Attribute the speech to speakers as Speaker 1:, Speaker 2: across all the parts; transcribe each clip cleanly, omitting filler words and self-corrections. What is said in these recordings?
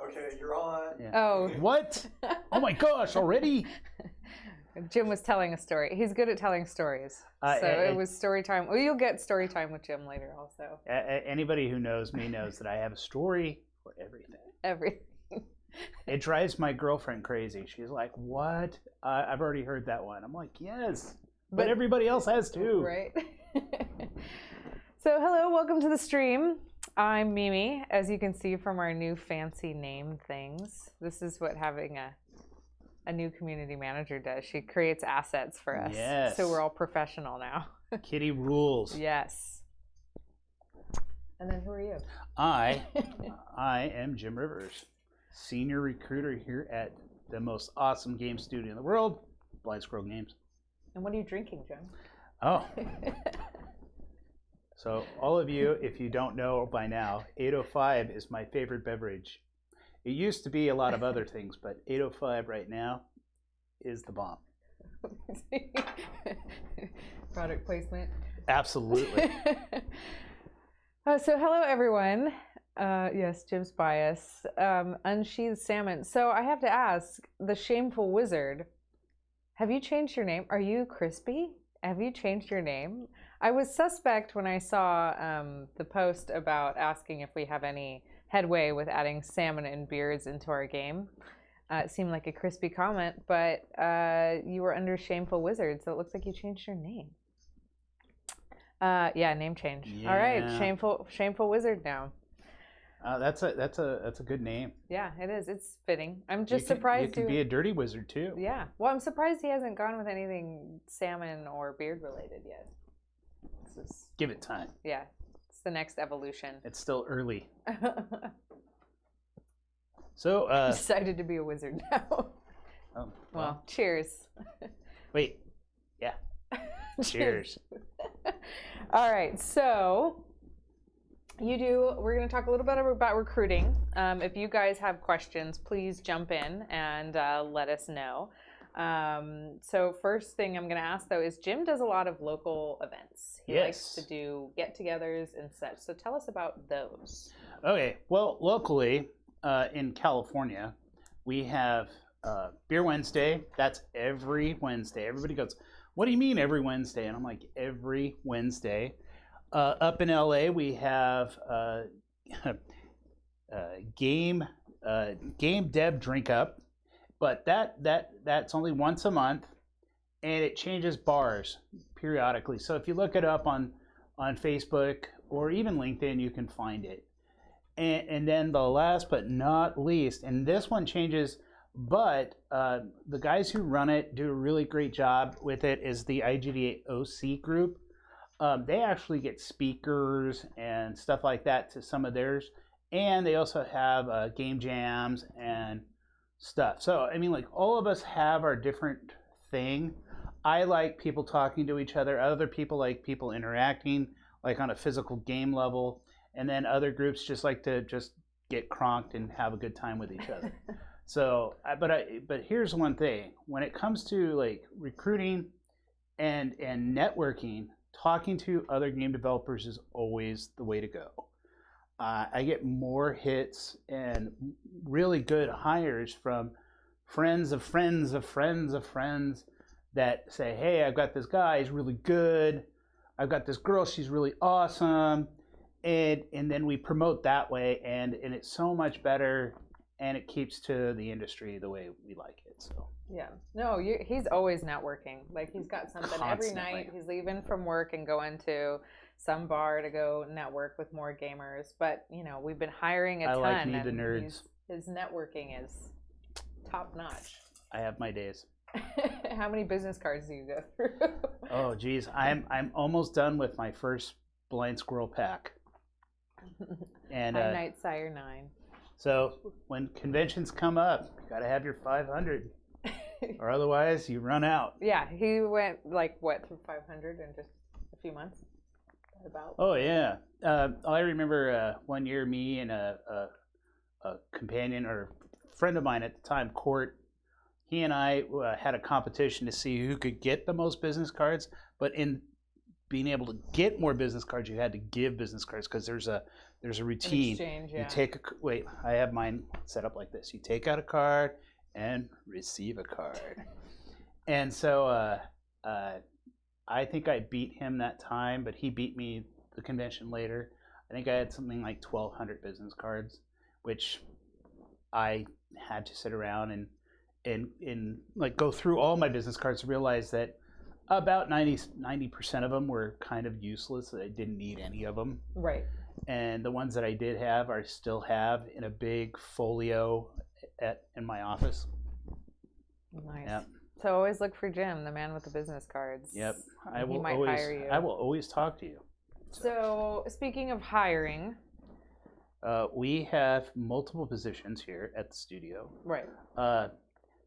Speaker 1: Okay, you're on.
Speaker 2: Yeah.
Speaker 3: Oh.
Speaker 2: What? Oh my gosh, already?
Speaker 3: Jim was telling a story. He's good at telling stories. It was story time. Well, you'll get story time with Jim later also.
Speaker 2: Anybody who knows me knows that I have a story for everything.
Speaker 3: Everything.
Speaker 2: It drives my girlfriend crazy. She's like, what? I've already heard that one. I'm like, yes. But everybody else has too.
Speaker 3: Right. So hello, welcome to the stream. I'm Mimi. As you can see from our new fancy name things, this is what having a new community manager does. She creates assets for us.
Speaker 2: Yes.
Speaker 3: So we're all professional now.
Speaker 2: Kitty rules.
Speaker 3: Yes. And then who are you?
Speaker 2: I am Jim Rivers, senior recruiter here at the most awesome game studio in the world, Blind Squirrel Games.
Speaker 3: And what are you drinking, Jim?
Speaker 2: Oh. So all of you, if you don't know by now, 805 is my favorite beverage. It used to be a lot of other things, but 805 right now is the bomb.
Speaker 3: Product placement.
Speaker 2: Absolutely.
Speaker 3: So hello, everyone. Yes, Jim's bias. Unsheathed Salmon. So I have to ask, the Shameful Wizard, have you changed your name? Are you Crispy? Have you changed your name? I was suspect when I saw the post about asking if we have any headway with adding salmon and beards into our game. It seemed like a crispy comment, but you were under Shameful Wizard, so it looks like you changed your name. Yeah, name change.
Speaker 2: Yeah.
Speaker 3: All right, Shameful Wizard now.
Speaker 2: That's a good name.
Speaker 3: Yeah, it is. It's fitting. I'm just surprised.
Speaker 2: You can be a dirty wizard too.
Speaker 3: Yeah. Well, I'm surprised he hasn't gone with anything salmon or beard related yet.
Speaker 2: Give it time.
Speaker 3: Yeah, it's the next evolution.
Speaker 2: It's still early. So
Speaker 3: decided to be a wizard now.
Speaker 2: Oh,
Speaker 3: well, cheers.
Speaker 2: Wait. Yeah. Cheers.
Speaker 3: All right, so we're going to talk a little bit about recruiting. If you guys have questions, please jump in and let us know. So first thing I'm going to ask, though, is Jim does a lot of local events. He likes to do get-togethers and such. So tell us about those. Okay.
Speaker 2: Well, locally in California, we have Beer Wednesday. That's every Wednesday. Everybody goes, what do you mean every Wednesday? And I'm like, every Wednesday. Up in LA, we have game dev drink up. But that's only once a month, and it changes bars periodically. So if you look it up on Facebook or even LinkedIn, you can find it. And then the last but not least, and this one changes, but the guys who run it do a really great job with it, is the IGDA OC group. They actually get speakers and stuff like that to some of theirs, and they also have game jams and stuff. So I mean, like, all of us have our different thing. I like people talking to each other. Other people like people interacting, like on a physical game level. And then other groups just like to just get cronked and have a good time with each other. So, but here's one thing: when it comes to like recruiting and networking, talking to other game developers is always the way to go. I get more hits and really good hires from friends of friends of friends of friends that say, hey, I've got this guy, he's really good. I've got this girl, she's really awesome. And then we promote that way, and it's so much better, and it keeps to the industry the way we like it. So yeah, no, he's always networking. Like, he's got something every night. He's leaving from work and going to some bar to go network with more gamers. But you know, we've been hiring a ton. I like me the nerds. His networking is top notch. I have my days. How many business cards do you go through? Oh geez, I'm almost done with my first Blind Squirrel pack. And High Night Sire 9. So when conventions come up, you gotta have your 500, or otherwise you run out. Yeah, he went like what, through 500 in just a few months. About. Oh yeah, I remember one year, me and a companion or friend of mine at the time, Court. He and I had a competition to see who could get the most business cards. But in being able to get more business cards, you had to give business cards because there's a routine.
Speaker 3: Exchange, yeah.
Speaker 2: You take wait, I have mine set up like this. You take out a card and receive a card. And so I think I beat him that time, but he beat me the convention later. I think I had something like 1,200 business cards, which I had to sit around and like go through all my business cards to realize that about 90% of them were kind of useless. I didn't need any of them.
Speaker 3: Right.
Speaker 2: And the ones that I did have, I still have in a big folio in my office.
Speaker 3: Nice.
Speaker 2: Yep.
Speaker 3: So always look for Jim, the man with the business cards.
Speaker 2: Yep.
Speaker 3: He might hire you.
Speaker 2: I will always talk to you.
Speaker 3: So speaking of hiring,
Speaker 2: we have multiple positions here at the studio.
Speaker 3: right.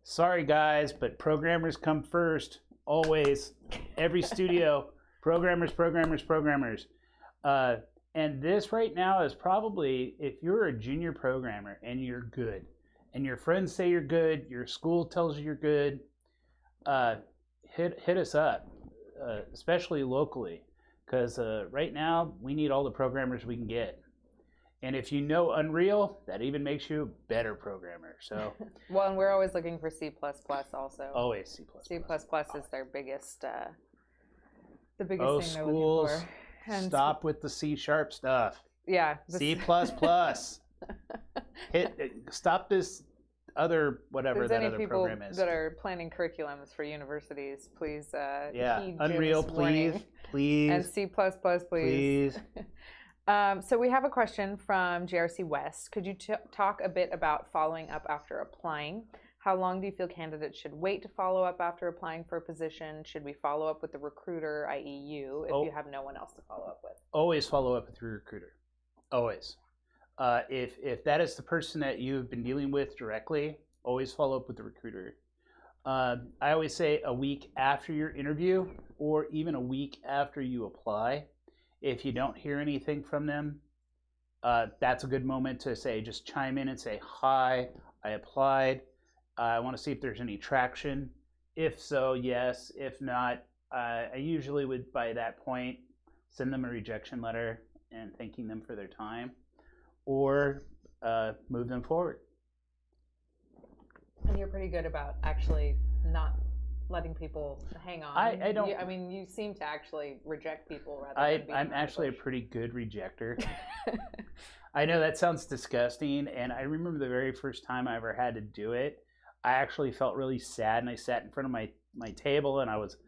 Speaker 2: Sorry guys, but programmers come first. Always. Every studio. Programmers. And this right now is probably, if you're a junior programmer and you're good, and your friends say you're good, your school tells you you're good, hit us up, especially locally, because right now we need all the programmers we can get. And if you know Unreal, that even makes you a better programmer. So
Speaker 3: Well, and we're always looking for C++ also.
Speaker 2: always C++.
Speaker 3: C++ is their biggest, the biggest
Speaker 2: Oh,
Speaker 3: thing they're
Speaker 2: schools,
Speaker 3: looking for. And
Speaker 2: stop with the C# stuff.
Speaker 3: Yeah.
Speaker 2: C++. Stop this other whatever that other program is.
Speaker 3: That are planning curriculums for universities, please
Speaker 2: Yeah,
Speaker 3: heed
Speaker 2: Unreal,
Speaker 3: Jim's warning.
Speaker 2: please.
Speaker 3: And C++, please.
Speaker 2: Please.
Speaker 3: So we have a question from JRC West. Could you talk a bit about following up after applying? How long do you feel candidates should wait to follow up after applying for a position? Should we follow up with the recruiter, i.e. you, if you have no one else to follow up with?
Speaker 2: Always follow up with your recruiter. Always. If that is the person that you've been dealing with directly, always follow up with the recruiter. I always say a week after your interview or even a week after you apply. If you don't hear anything from them, that's a good moment to say, just chime in and say, hi, I applied. I want to see if there's any traction. If so, yes. If not, I usually would, by that point, send them a rejection letter and thanking them for their time, or move them forward.
Speaker 3: And you're pretty good about actually not letting people hang on.
Speaker 2: I don't.
Speaker 3: I mean, you seem to actually reject people rather than being
Speaker 2: I'm actually a pretty good rejecter. I know that sounds disgusting, and I remember the very first time I ever had to do it, I actually felt really sad, and I sat in front of my table, and I was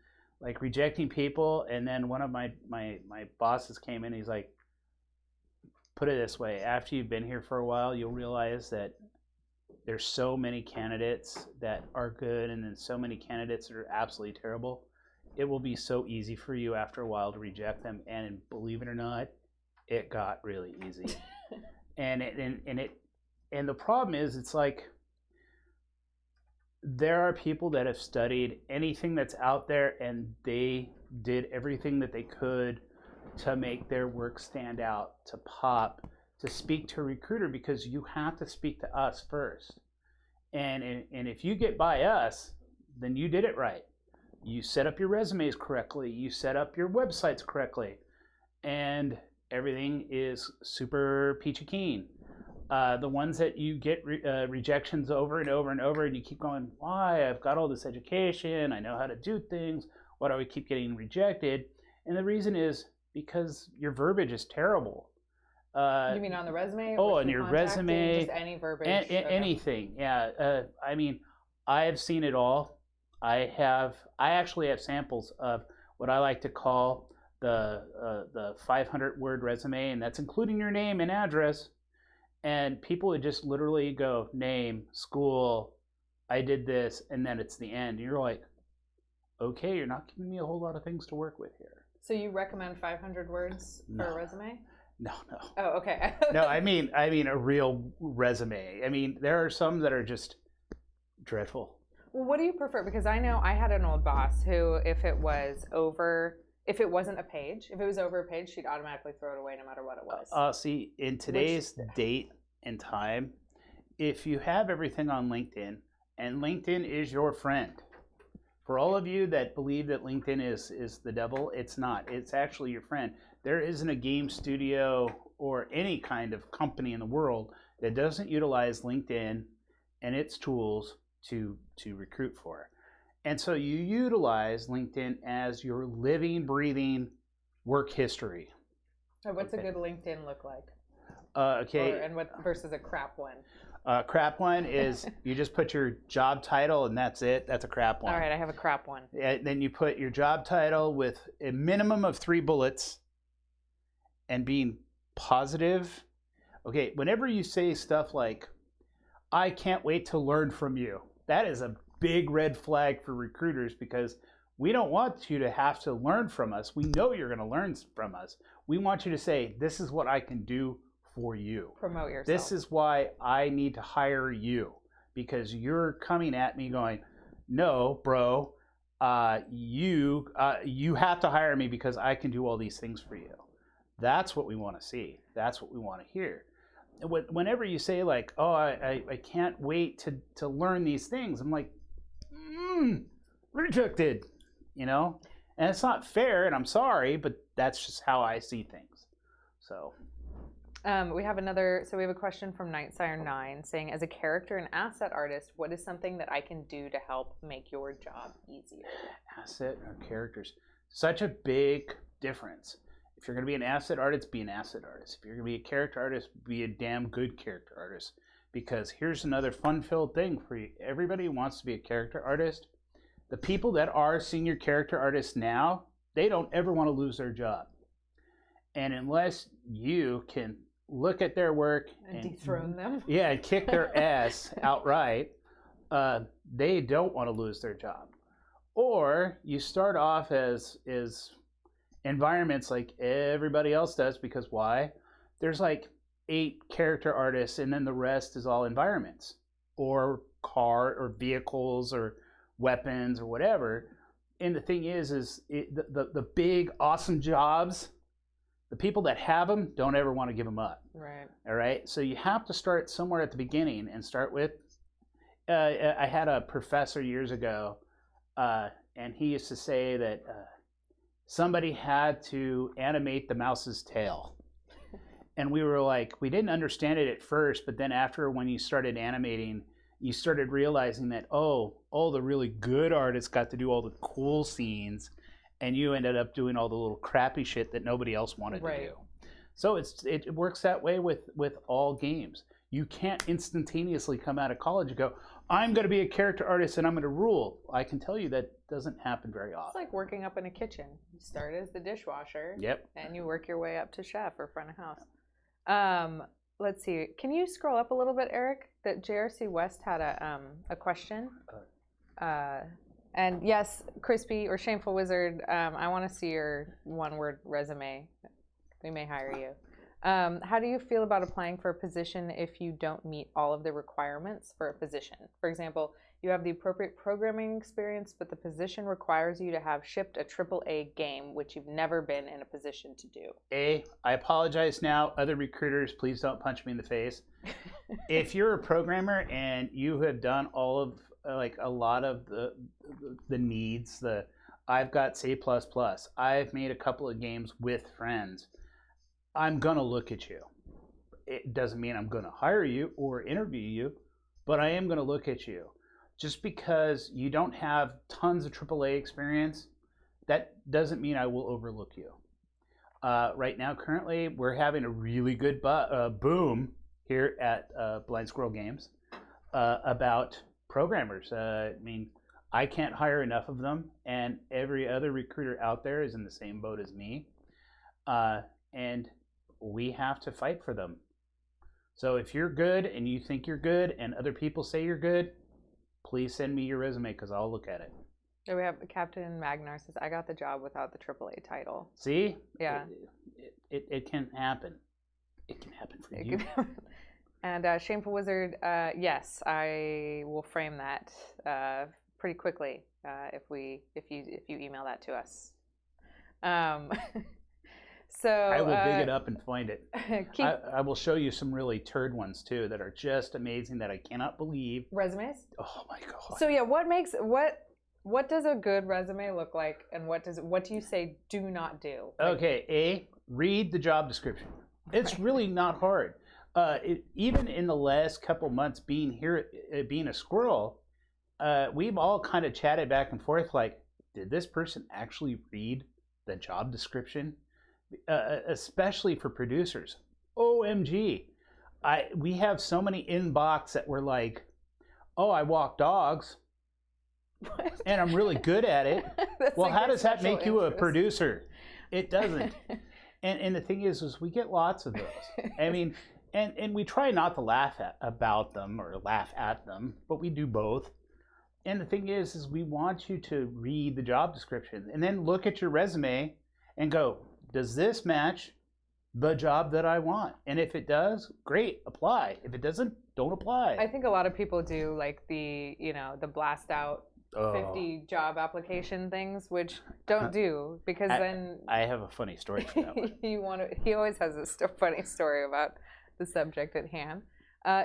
Speaker 2: like rejecting people, and then one of my bosses came in, he's like, put it this way, after you've been here for a while, you'll realize that there's so many candidates that are good and then so many candidates that are absolutely terrible. It will be so easy for you after a while to reject them, and believe it or not, it got really easy. and the problem is, it's like there are people that have studied anything that's out there, and they did everything that they could to make their work stand out, to pop, to speak to a recruiter, because you have to speak to us first. And if you get by us, then you did it right. You set up your resumes correctly. You set up your websites correctly. And everything is super peachy keen. The ones that you get rejections over and over and over, and you keep going, why? I've got all this education. I know how to do things. Why do I keep getting rejected? And the reason is because your verbiage is terrible.
Speaker 3: You mean on the resume?
Speaker 2: Oh, on your resume.
Speaker 3: Just any verbiage?
Speaker 2: Okay. Anything, yeah. I mean, I have seen it all. I actually have samples of what I like to call the 500-word resume, and that's including your name and address. And people would just literally go, name, school, I did this, and then it's the end. And you're like, okay, you're not giving me a whole lot of things to work with here.
Speaker 3: So you recommend 500 words for a resume?
Speaker 2: No.
Speaker 3: Oh, okay.
Speaker 2: No, I mean a real resume. I mean, there are some that are just dreadful.
Speaker 3: Well, what do you prefer? Because I know I had an old boss who, if it wasn't a page, if it was over a page, she'd automatically throw it away no matter what it was.
Speaker 2: See, in today's date and time, if you have everything on LinkedIn, and LinkedIn is your friend, For all of you that believe that LinkedIn is the devil, it's not. It's actually your friend. There isn't a game studio or any kind of company in the world that doesn't utilize LinkedIn and its tools to recruit for. And so you utilize LinkedIn as your living, breathing work history.
Speaker 3: So what's a good LinkedIn look like?
Speaker 2: And
Speaker 3: what versus a crap one?
Speaker 2: Crap one is you just put your job title and that's it. That's a crap one.
Speaker 3: All right, I have a crap one.
Speaker 2: Then you put your job title with a minimum of 3 bullets and being positive. Okay, whenever you say stuff like, I can't wait to learn from you, that is a big red flag for recruiters because we don't want you to have to learn from us. We know you're going to learn from us. We want you to say, this is what I can do for you.
Speaker 3: Promote yourself.
Speaker 2: This is why I need to hire you because you're coming at me going, no, bro, you have to hire me because I can do all these things for you. That's what we want to see. That's what we want to hear. Whenever you say like, oh, I can't wait to learn these things, I'm like, rejected, you know? And it's not fair, and I'm sorry, but that's just how I see things. So.
Speaker 3: We have a question from NightSire9 saying, as a character and asset artist, what is something that I can do to help make your job easier?
Speaker 2: Asset or characters. Such a big difference. If you're going to be an asset artist, be an asset artist. If you're going to be a character artist, be a damn good character artist. Because here's another fun-filled thing for you. Everybody who wants to be a character artist. The people that are senior character artists now, they don't ever want to lose their job. And unless you can look at their work
Speaker 3: and dethrone them.
Speaker 2: Yeah, and kick their ass outright, they don't want to lose their job. Or you start off as environments like everybody else does, because why? There's like 8 character artists and then the rest is all environments or car or vehicles or weapons or whatever. And the thing is the big awesome jobs, the people that have them don't ever want to give them up.
Speaker 3: Right.
Speaker 2: All right. So you have to start somewhere at the beginning and start with. I had a professor years ago, and he used to say that somebody had to animate the mouse's tail. And we were like, we didn't understand it at first, but then after when you started animating, you started realizing that, oh, all the really good artists got to do all the cool scenes, and you ended up doing all the little crappy shit that nobody else wanted to do. So it works that way with all games. You can't instantaneously come out of college and go, I'm going to be a character artist and I'm going to rule. I can tell you that doesn't happen very often.
Speaker 3: It's like working up in a kitchen. You start as the dishwasher.
Speaker 2: Yep.
Speaker 3: And you work your way up to chef or front of house. Let's see. Can you scroll up a little bit, Eric? That JRC West had a question. And yes, Crispy or Shameful Wizard, I want to see your one-word resume. We may hire you. How do you feel about applying for a position if you don't meet all of the requirements for a position? For example, you have the appropriate programming experience, but the position requires you to have shipped a AAA game, which you've never been in a position to do.
Speaker 2: I apologize now. Other recruiters, please don't punch me in the face. If you're a programmer and you have done all of like a lot of the needs, I've got C++, I've made a couple of games with friends, I'm going to look at you. It doesn't mean I'm going to hire you or interview you, but I am going to look at you. Just because you don't have tons of AAA experience, that doesn't mean I will overlook you. Right now, currently, we're having a really good boom here at Blind Squirrel Games about programmers. I mean, I can't hire enough of them, and every other recruiter out there is in the same boat as me. And we have to fight for them. So if you're good and you think you're good and other people say you're good, please send me your resume because I'll look at it.
Speaker 3: So we have Captain Magnar says, I got the job without the AAA title.
Speaker 2: See?
Speaker 3: Yeah.
Speaker 2: It can happen. It can happen for you.
Speaker 3: And Shameful Wizard, yes, I will frame that pretty quickly if you email that to us. So
Speaker 2: I will dig it up and find it. I will show you some really turd ones too that are just amazing that I cannot believe.
Speaker 3: Resumes?
Speaker 2: Oh my god.
Speaker 3: So yeah, what What does a good resume look like, and what do you say do not do? Like,
Speaker 2: Okay, read the job description. It's really not hard. Even in the last couple months being here, being a squirrel, we've all kind of chatted back and forth like, did this person actually read the job description? Especially for producers. OMG. We have so many inbox that were like, oh, I walk dogs.
Speaker 3: What?
Speaker 2: And I'm really good at it. Well, how does that make you a
Speaker 3: interest.
Speaker 2: producer? It doesn't. And the thing is we get lots of those. I mean, and we try not to laugh about them or laugh at them, but we do both. And the thing is we want you to read the job description and then look at your resume and go, does this match the job that I want? And if it does, great, apply. If it doesn't, don't apply.
Speaker 3: I think a lot of people do like the blast out 50 job application things, which don't do, because then
Speaker 2: I have a funny story for that one.
Speaker 3: he always has a funny story about the subject at hand.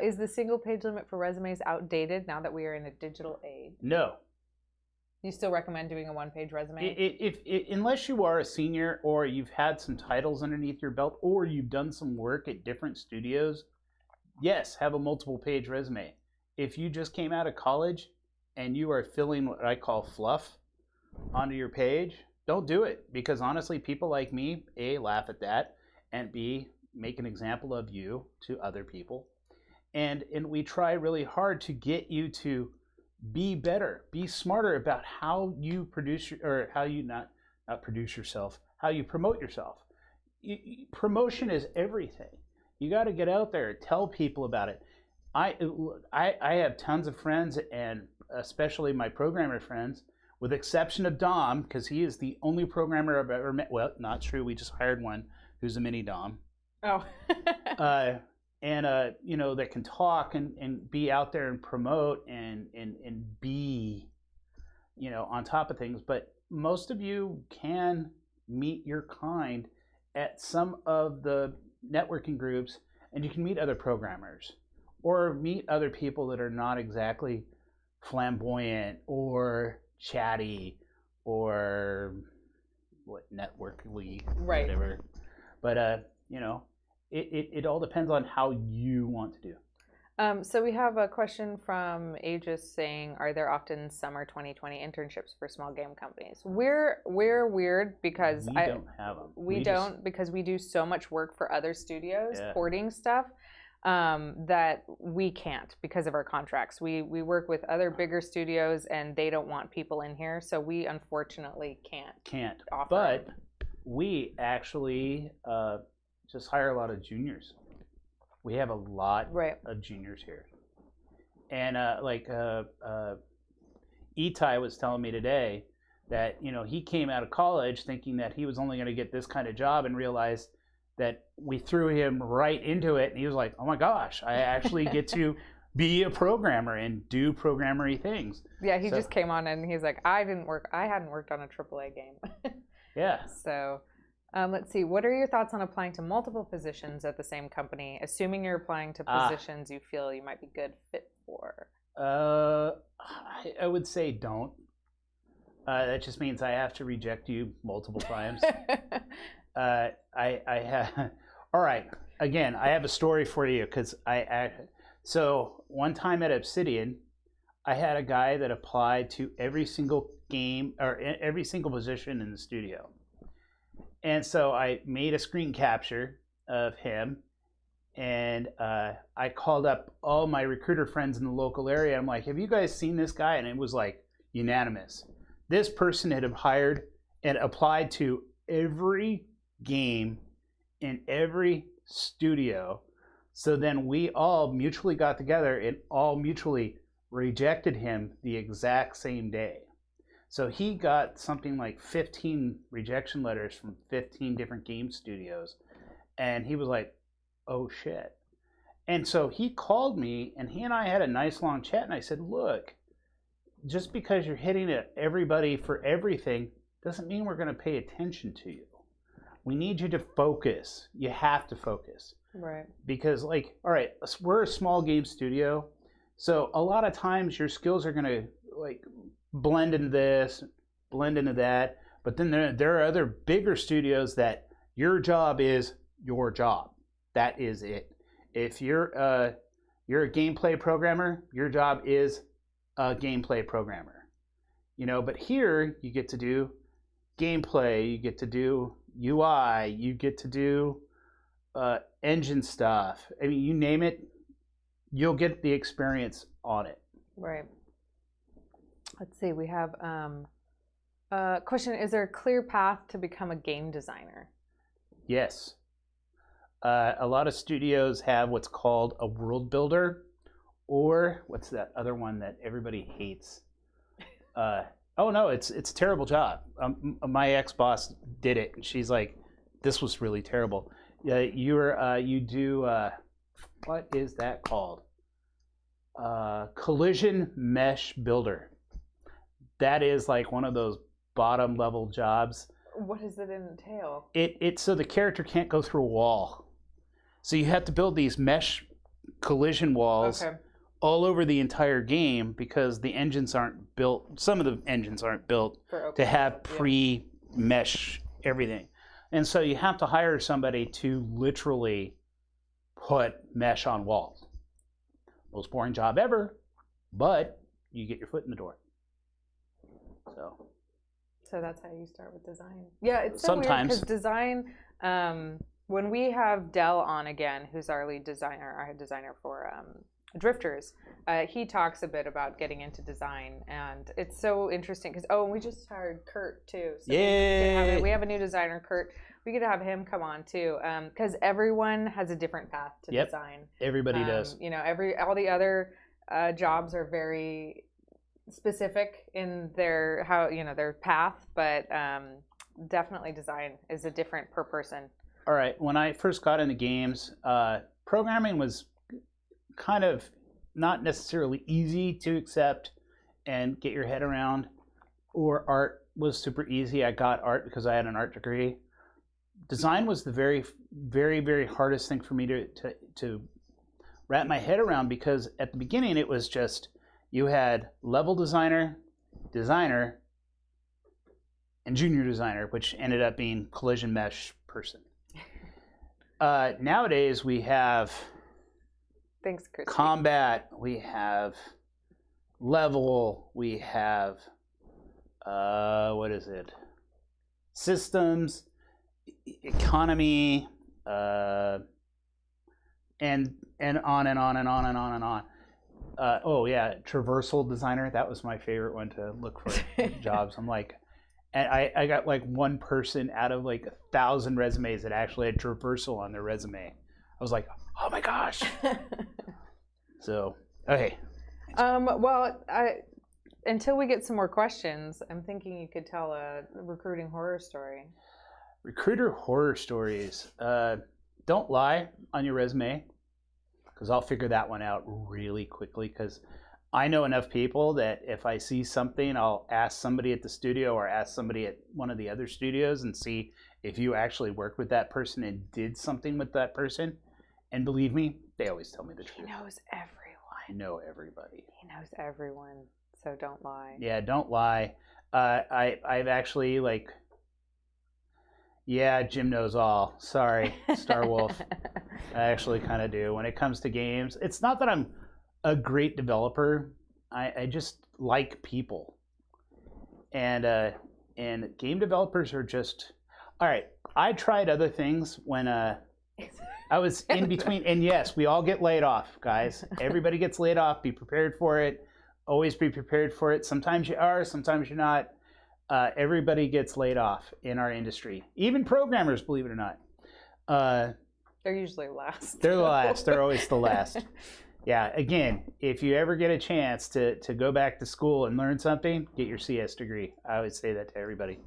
Speaker 3: Is the single page limit for resumes outdated now that we are in a digital age?
Speaker 2: No.
Speaker 3: You still recommend doing a one-page resume?
Speaker 2: Unless you are a senior or you've had some titles underneath your belt or you've done some work at different studios, yes, have a multiple page resume. If you just came out of college and you are filling what I call fluff onto your page, don't do it, because honestly, people like me, A, laugh at that, and B, make an example of you to other people. And we try really hard to get you to be better, be smarter about how you produce, or how you not produce yourself, how you promote yourself. Promotion is everything. You got to get out there, tell people about it. I have tons of friends, and especially my programmer friends, with exception of Dom, because he is the only programmer I've ever met. Well, not true. We just hired one who's a mini Dom.
Speaker 3: Oh.
Speaker 2: That can talk and be out there and promote and be, on top of things. But most of you can meet your kind at some of the networking groups, and you can meet other programmers or meet other people that are not exactly flamboyant or chatty or networkly,
Speaker 3: right,
Speaker 2: whatever. But it all depends on how you want to do.
Speaker 3: So we have a question from Aegis saying, are there often summer 2020 internships for small game companies? We're weird because
Speaker 2: we don't have them.
Speaker 3: We don't, because we do so much work for other studios, porting stuff, that we can't because of our contracts. We work with other bigger studios and they don't want people in here, so we unfortunately can't offer
Speaker 2: but
Speaker 3: them.
Speaker 2: We actually just hire a lot of juniors. We have a lot of juniors here. And Itai was telling me today that, he came out of college thinking that he was only going to get this kind of job, and realized that we threw him right into it. And he was like, oh my gosh, I actually get to be a programmer and do programmery things.
Speaker 3: Yeah, he just came on and he's like, I hadn't worked on a AAA game.
Speaker 2: Yeah.
Speaker 3: So let's see. What are your thoughts on applying to multiple positions at the same company, assuming you're applying to positions you feel you might be good fit for?
Speaker 2: I would say don't. That just means I have to reject you multiple times. I have. All right. Again, I have a story for you, because so one time at Obsidian, I had a guy that applied to every single game or every single position in the studio. And so I made a screen capture of him, and I called up all my recruiter friends in the local area. I'm like, have you guys seen this guy? And it was like unanimous. This person had hired and applied to every game in every studio. So then we all mutually got together and all mutually rejected him the exact same day. So he got something like 15 rejection letters from 15 different game studios. And he was like, oh shit. And so he called me, and he and I had a nice long chat, and I said, look, just because you're hitting at everybody for everything doesn't mean we're going to pay attention to you. We need you to focus. You have to focus.
Speaker 3: Right.
Speaker 2: Because all right, we're a small game studio. So a lot of times your skills are going to blend into this, blend into that. But then there are other bigger studios that your job is your job. That is it. If you're a gameplay programmer, your job is a gameplay programmer. But here you get to do gameplay, you get to do UI, you get to do engine stuff. I mean, you name it, you'll get the experience on it.
Speaker 3: Right. Let's see. We have question: is there a clear path to become a game designer?
Speaker 2: Yes. A lot of studios have what's called a world builder, or what's that other one that everybody hates? Oh no, it's a terrible job. My ex-boss did it, and she's like, "This was really terrible." You do what is that called? Collision mesh builder. That is like one of those bottom level jobs.
Speaker 3: What does it entail?
Speaker 2: It so the character can't go through a wall. So you have to build these mesh collision walls all over the entire game because the engines aren't built. Some of the engines aren't built to have pre-mesh everything. And so you have to hire somebody to literally put mesh on walls. Most boring job ever, but you get your foot in the door.
Speaker 3: So that's how you start with design. Yeah, it's so
Speaker 2: sometimes
Speaker 3: weird because design. When we have Dell on again, who's our lead designer, our head designer for Drifters, he talks a bit about getting into design, and it's so interesting because and we just hired Kurt too. So we have a new designer, Kurt. We could have him come on too, because everyone has a different path to design.
Speaker 2: Everybody does.
Speaker 3: All the other jobs are very specific in their path, but definitely design is a different per person.
Speaker 2: All right. When I first got into games, programming was kind of not necessarily easy to accept and get your head around, or art was super easy. I got art because I had an art degree. Design was the very, very, very hardest thing for me to wrap my head around, because at the beginning it was just you had level designer, and junior designer, which ended up being collision mesh person. Nowadays we have combat, we have level, we have systems, economy, and on and on and on and on and on. Traversal designer, that was my favorite one to look for jobs. I'm like, and I got like one person out of like 1,000 resumes that actually had traversal on their resume. I was like, oh my gosh. So, okay.
Speaker 3: Until we get some more questions, I'm thinking you could tell a recruiting horror story.
Speaker 2: Recruiter horror stories. Don't lie on your resume, because I'll figure that one out really quickly, because I know enough people that if I see something, I'll ask somebody at the studio or ask somebody at one of the other studios and see if you actually worked with that person and did something with that person. And believe me, they always tell me the truth.
Speaker 3: He knows everyone.
Speaker 2: I know everybody.
Speaker 3: He knows everyone, so don't lie.
Speaker 2: Yeah, don't lie. I've actually Jim knows all. Sorry, Star Wolf. I actually kind of do. When it comes to games, it's not that I'm a great developer. I just like people. And game developers are just... All right, I tried other things when I was in between. And yes, we all get laid off, guys. Everybody gets laid off. Be prepared for it. Always be prepared for it. Sometimes you are, sometimes you're not. Everybody gets laid off in our industry. Even programmers, believe it or not.
Speaker 3: They're usually last.
Speaker 2: They're the last. They're always the last. Yeah, again, if you ever get a chance to go back to school and learn something, get your CS degree. I always say that to everybody.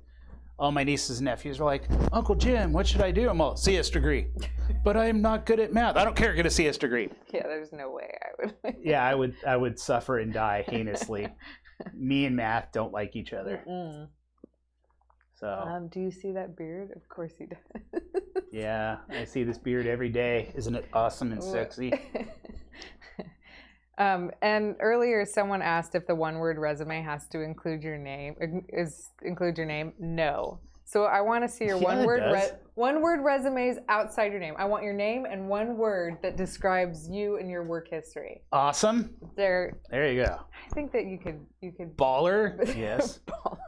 Speaker 2: All my nieces and nephews are like, Uncle Jim, what should I do? I'm all, CS degree. But I'm not good at math. I don't care, get a CS degree.
Speaker 3: Yeah, there's no way I would.
Speaker 2: Yeah, I would suffer and die heinously. Me and math don't like each other.
Speaker 3: Mm-mm.
Speaker 2: So.
Speaker 3: Do you see that beard? Of course he does.
Speaker 2: Yeah, I see this beard every day. Isn't it awesome and sexy?
Speaker 3: And earlier, someone asked if the one-word resume has to include your name. No. So I want to see your one-word resumes outside your name. I want your name and one word that describes you and your work history.
Speaker 2: Awesome.
Speaker 3: There
Speaker 2: you go.
Speaker 3: I think that you could
Speaker 2: Baller. Yes.
Speaker 3: Baller.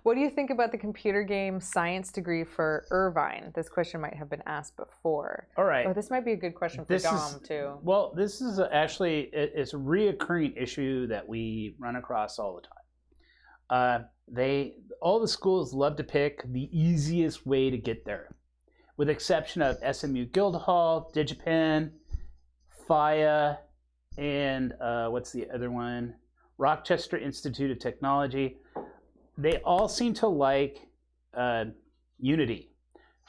Speaker 3: What do you think about the computer game science degree for Irvine? This question might have been asked before.
Speaker 2: All right.
Speaker 3: Oh, this might be a good question for Dom, too.
Speaker 2: Well, this is actually, it's a reoccurring issue that we run across all the time. All the schools love to pick the easiest way to get there, with the exception of SMU Guildhall, DigiPen, FIA, and what's the other one? Rochester Institute of Technology. They all seem to like Unity,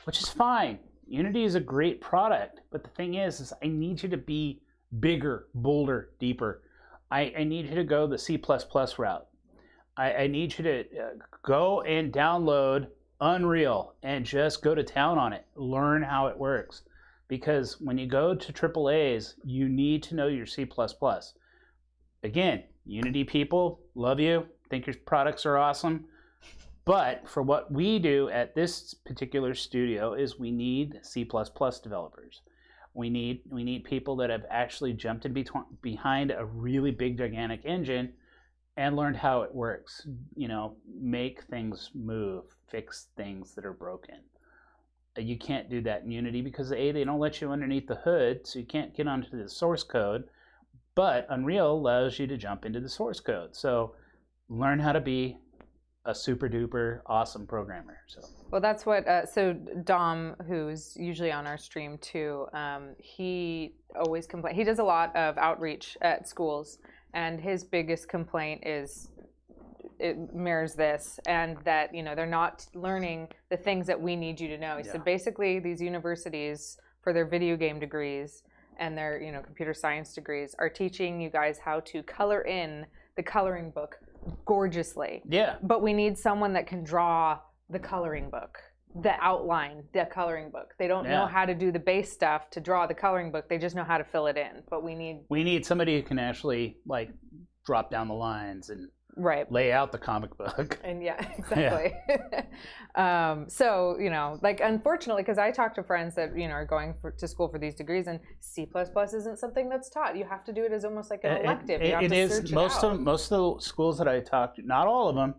Speaker 2: which is fine. Unity is a great product, but the thing is I need you to be bigger, bolder, deeper. I need you to go the C++ route. I need you to go and download Unreal and just go to town on it. Learn how it works. Because when you go to AAAs, you need to know your C++. Again, Unity people, love you. Think your products are awesome. But for what we do at this particular studio is we need C++ developers. We need people that have actually jumped in behind a really big, gigantic engine and learned how it works. Make things move, fix things that are broken. You can't do that in Unity because A, they don't let you underneath the hood, so you can't get onto the source code. But Unreal allows you to jump into the source code. So learn how to be a super duper awesome programmer.
Speaker 3: Well, that's what. So Dom, who's usually on our stream too, he always complains. He does a lot of outreach at schools, and his biggest complaint is it mirrors this, and that they're not learning the things that we need you to know. He said basically these universities for their video game degrees and their computer science degrees are teaching you guys how to color in the coloring book gorgeously.
Speaker 2: Yeah.
Speaker 3: But we need someone that can draw the coloring book, the outline, the coloring book. They don't know how to do the base stuff to draw the coloring book. They just know how to fill it in. But we need somebody who can actually drop down the lines and lay out the comic book. And exactly. So, unfortunately, because I talk to friends that, are going to school for these degrees, and C++ isn't something that's taught. You have to do it as almost like an elective. You have to search
Speaker 2: most of the schools that I talked to, not all of them.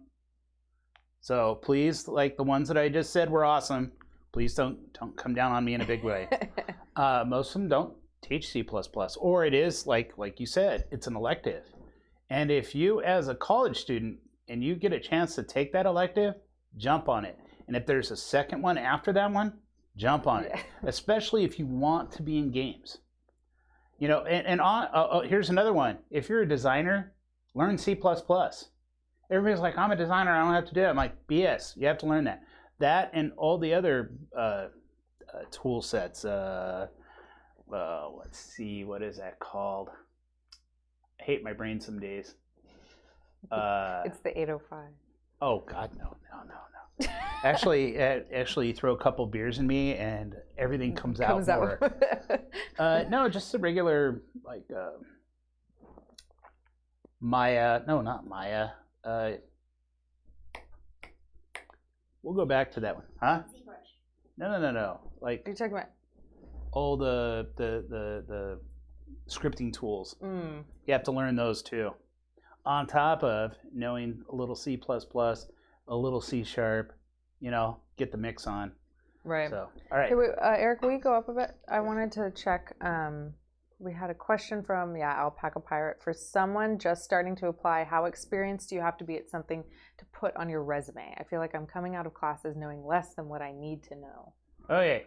Speaker 2: So please, the ones that I just said were awesome, please don't come down on me in a big way. Most of them don't teach C++, or it is like you said, it's an elective. And if you, as a college student, and you get a chance to take that elective, jump on it. And if there's a second one after that one, jump on it. Especially if you want to be in games. Here's another one. If you're a designer, learn C++. Everybody's like, I'm a designer, I don't have to do it. I'm like, BS, you have to learn that. That and all the other tool sets. Let's see, what is that called? I hate my brain some days.
Speaker 3: It's the 805.
Speaker 2: Oh God, no. Actually, you throw a couple beers in me and everything comes out more. No, just the regular Maya. No, not Maya. We'll go back to that one, huh? No.
Speaker 3: What are you talking about?
Speaker 2: All the scripting tools. You have to learn those too. On top of knowing a little C++, a little C#, get the mix on.
Speaker 3: Right.
Speaker 2: So, all right.
Speaker 3: Hey, wait, Eric, will you go up a bit? I wanted to check. We had a question from Alpaca Pirate. For someone just starting to apply, how experienced do you have to be at something to put on your resume? I feel like I'm coming out of classes knowing less than what I need to know.
Speaker 2: Okay.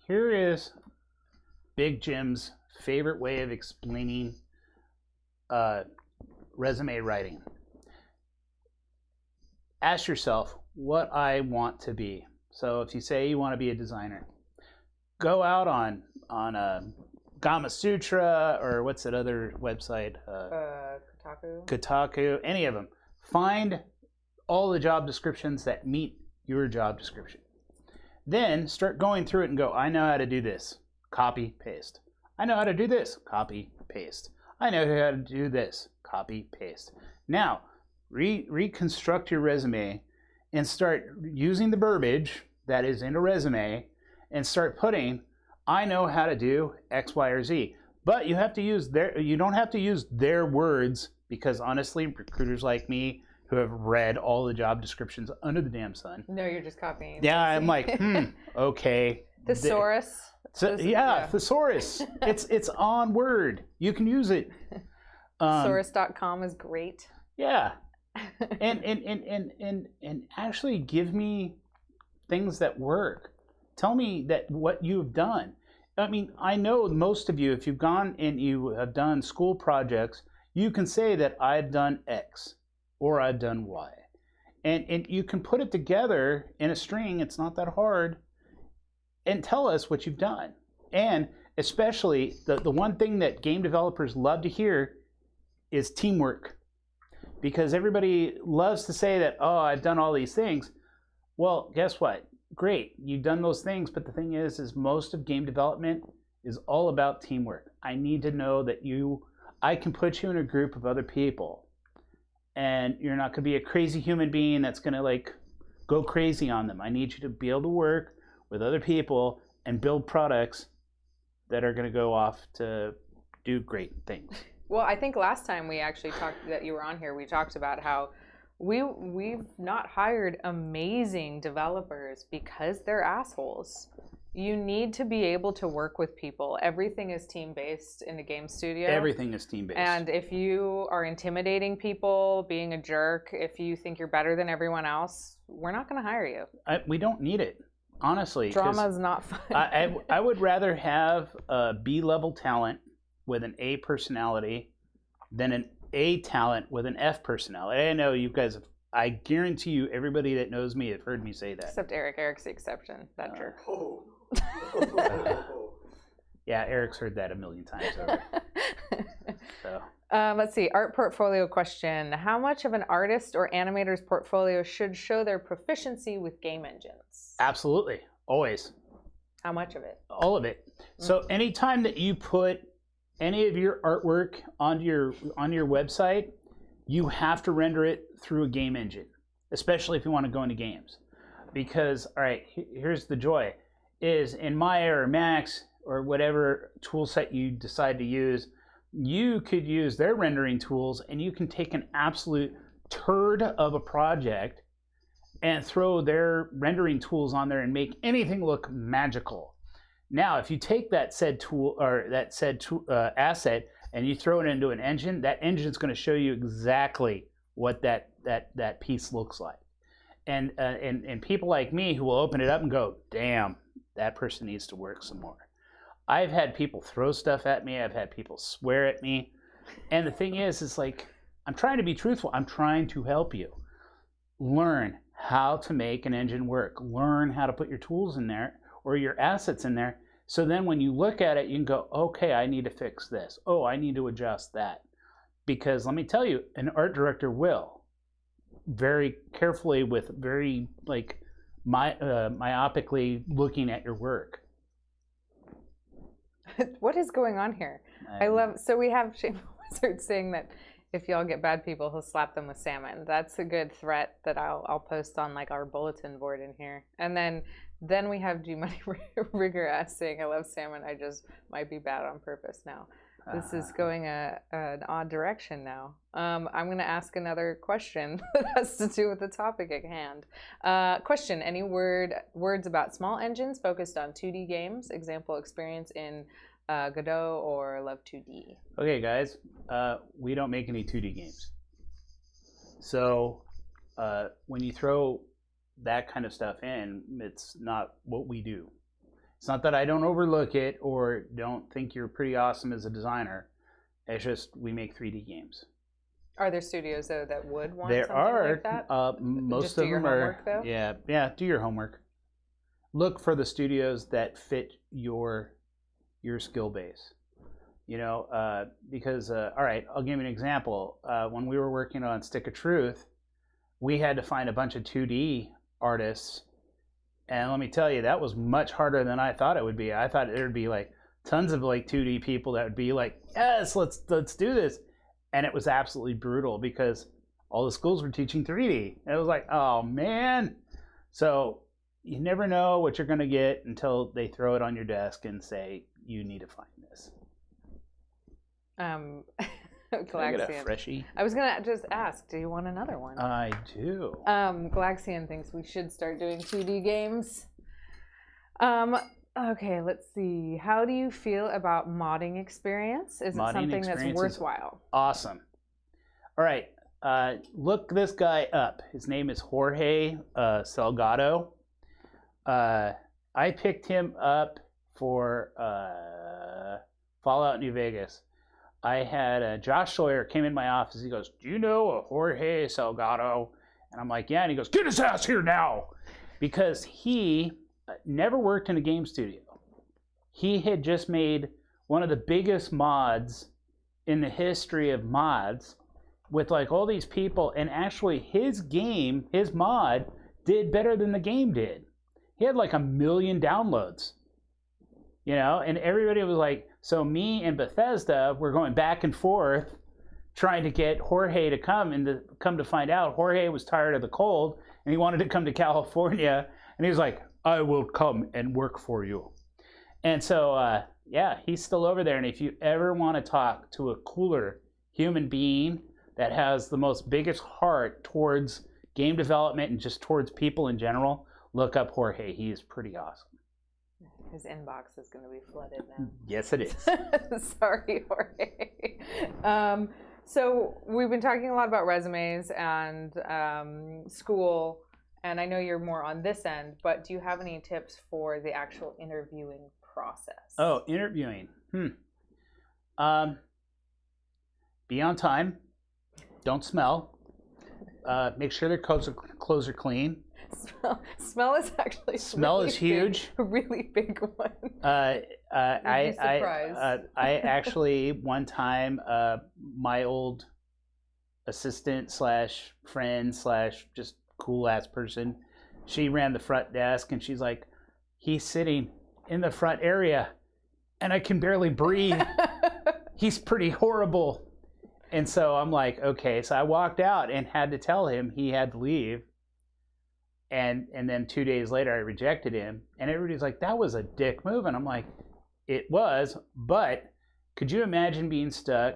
Speaker 2: Here is Big Jim's favorite way of explaining resume writing. Ask yourself what I want to be. So if you say you want to be a designer, go out on Gama Sutra, or what's that other website? Kotaku, any of them. Find all the job descriptions that meet your job description. Then start going through it and go, I know how to do this. Copy, paste. I know how to do this. Copy, paste. I know how to do this, copy, paste. Now, reconstruct your resume and start using the verbiage that is in a resume and start putting, I know how to do X, Y, or Z. But you have to use you don't have to use their words, because honestly, recruiters like me who have read all the job descriptions under the damn sun.
Speaker 3: No, you're just copying.
Speaker 2: Yeah, I'm like, okay.
Speaker 3: Thesaurus.
Speaker 2: Thesaurus. It's on Word. You can use it.
Speaker 3: Thesaurus.com is great.
Speaker 2: Yeah. And actually give me things that work. Tell me that what you've done. I mean, I know most of you, if you've gone and you have done school projects, you can say that I've done X or I've done Y. And you can put it together in a string. It's not that hard. And tell us what you've done. And especially the one thing that game developers love to hear is teamwork. Because everybody loves to say that, oh, I've done all these things. Well, guess what? Great, you've done those things, but the thing is most of game development is all about teamwork. I need to know that I can put you in a group of other people, and you're not going to be a crazy human being that's going to like go crazy on them. I need you to be able to work with other people and build products that are going to go off to do great things.
Speaker 3: Well, I think last time we actually talked, that you were on here, we talked about how we've not hired amazing developers because they're assholes. You need to be able to work with people. Everything is team-based in a game studio.
Speaker 2: Everything is team-based.
Speaker 3: And if you are intimidating people, being a jerk, if you think you're better than everyone else, we're not going to hire you.
Speaker 2: We don't need it, honestly.
Speaker 3: Drama is not fun.
Speaker 2: I would rather have a B-level talent with an A personality than an A talent with an F personality. I know you guys, I guarantee you, everybody that knows me have heard me say that.
Speaker 3: Except Eric. Eric's the exception, that jerk.
Speaker 2: Yeah, Eric's heard that a million times over. So.
Speaker 3: Let's see, art portfolio question. How much of an artist or animator's portfolio should show their proficiency with game engines?
Speaker 2: Absolutely, always.
Speaker 3: How much of it?
Speaker 2: All of it. So anytime that you put any of your artwork on your website, you have to render it through a game engine, especially if you want to go into games. Because, all right, here's the joy, is in Maya or Max or whatever tool set you decide to use, you could use their rendering tools and you can take an absolute turd of a project and throw their rendering tools on there and make anything look magical. Now, if you take that said tool or that said asset and you throw it into an engine, that engine is going to show you exactly what that piece looks like. And people like me who will open it up and go, damn, that person needs to work some more. I've had people throw stuff at me. I've had people swear at me. And the thing is like, I'm trying to be truthful. I'm trying to help you. Learn how to make an engine work. Learn how to put your tools in there or your assets in there. So then when you look at it, you can go, okay, I need to fix this. Oh, I need to adjust that. Because let me tell you, an art director will very carefully with very like myopically looking at your work.
Speaker 3: What is going on here? So we have Shameful Wizard saying that if y'all get bad people, he'll slap them with salmon. That's a good threat that I'll post on like our bulletin board in here. And then we have G Money Rigger saying, I love salmon, I just might be bad on purpose now. This is going an odd direction now. I'm going to ask another question that has to do with the topic at hand. Question, any words about small engines focused on 2D games? Example experience in Godot or Love 2D?
Speaker 2: Okay, guys, we don't make any 2D games. So when you throw that kind of stuff in, it's not what we do. It's not that I don't overlook it or don't think you're pretty awesome as a designer. It's just we make 3D games.
Speaker 3: Are there studios though that would want
Speaker 2: there
Speaker 3: something
Speaker 2: are,
Speaker 3: like that?
Speaker 2: Most
Speaker 3: just
Speaker 2: of
Speaker 3: do your
Speaker 2: them are.
Speaker 3: Homework, though?
Speaker 2: Yeah. Do your homework. Look for the studios that fit your skill base. You know, because all right, I'll give you an example. When we were working on Stick of Truth, we had to find a bunch of 2D artists. And let me tell you, that was much harder than I thought it would be. I thought it would be like tons of like 2D people that would be like, yes, let's do this. And it was absolutely brutal because all the schools were teaching 3D. And it was like, oh man. So you never know what you're going to get until they throw it on your desk and say, you need to find this. Can I get a freshie?
Speaker 3: I was gonna just ask, do you want another one?
Speaker 2: I do.
Speaker 3: Galaxian thinks we should start doing 2D games. Okay, let's see. How do you feel about modding experience? Is it something that's worthwhile?
Speaker 2: Awesome. All right. Look this guy up. His name is Jorge Salgado. I picked him up for Fallout New Vegas. I had Josh Sawyer came in my office. He goes, do you know a Jorge Salgado? And I'm like, yeah. And he goes, get his ass here now. Because he never worked in a game studio. He had just made one of the biggest mods in the history of mods with like all these people. And actually his game, his mod, did better than the game did. He had like 1 million downloads. You know, and everybody was like, so me and Bethesda were going back and forth trying to get Jorge to come, and to come to find out Jorge was tired of the cold and he wanted to come to California, and he was like, I will come and work for you. And so yeah, he's still over there. And if you ever want to talk to a cooler human being that has the most biggest heart towards game development and just towards people in general, look up Jorge. He is pretty awesome.
Speaker 3: His inbox is going to be flooded now.
Speaker 2: Yes, it is.
Speaker 3: Sorry, Jorge. So we've been talking a lot about resumes and school, and I know you're more on this end, but do you have any tips for the actual interviewing process?
Speaker 2: Oh, interviewing. Be on time. Don't smell. Make sure their clothes are clean.
Speaker 3: Smell is actually
Speaker 2: really huge.
Speaker 3: A really big one.
Speaker 2: I actually one time my old assistant slash friend slash just cool ass person, she ran the front desk, and she's like, he's sitting in the front area and I can barely breathe. He's pretty horrible. And so I'm like, okay. So I walked out and had to tell him he had to leave. And then 2 days later, I rejected him. And everybody's like, that was a dick move. And I'm like, it was. But could you imagine being stuck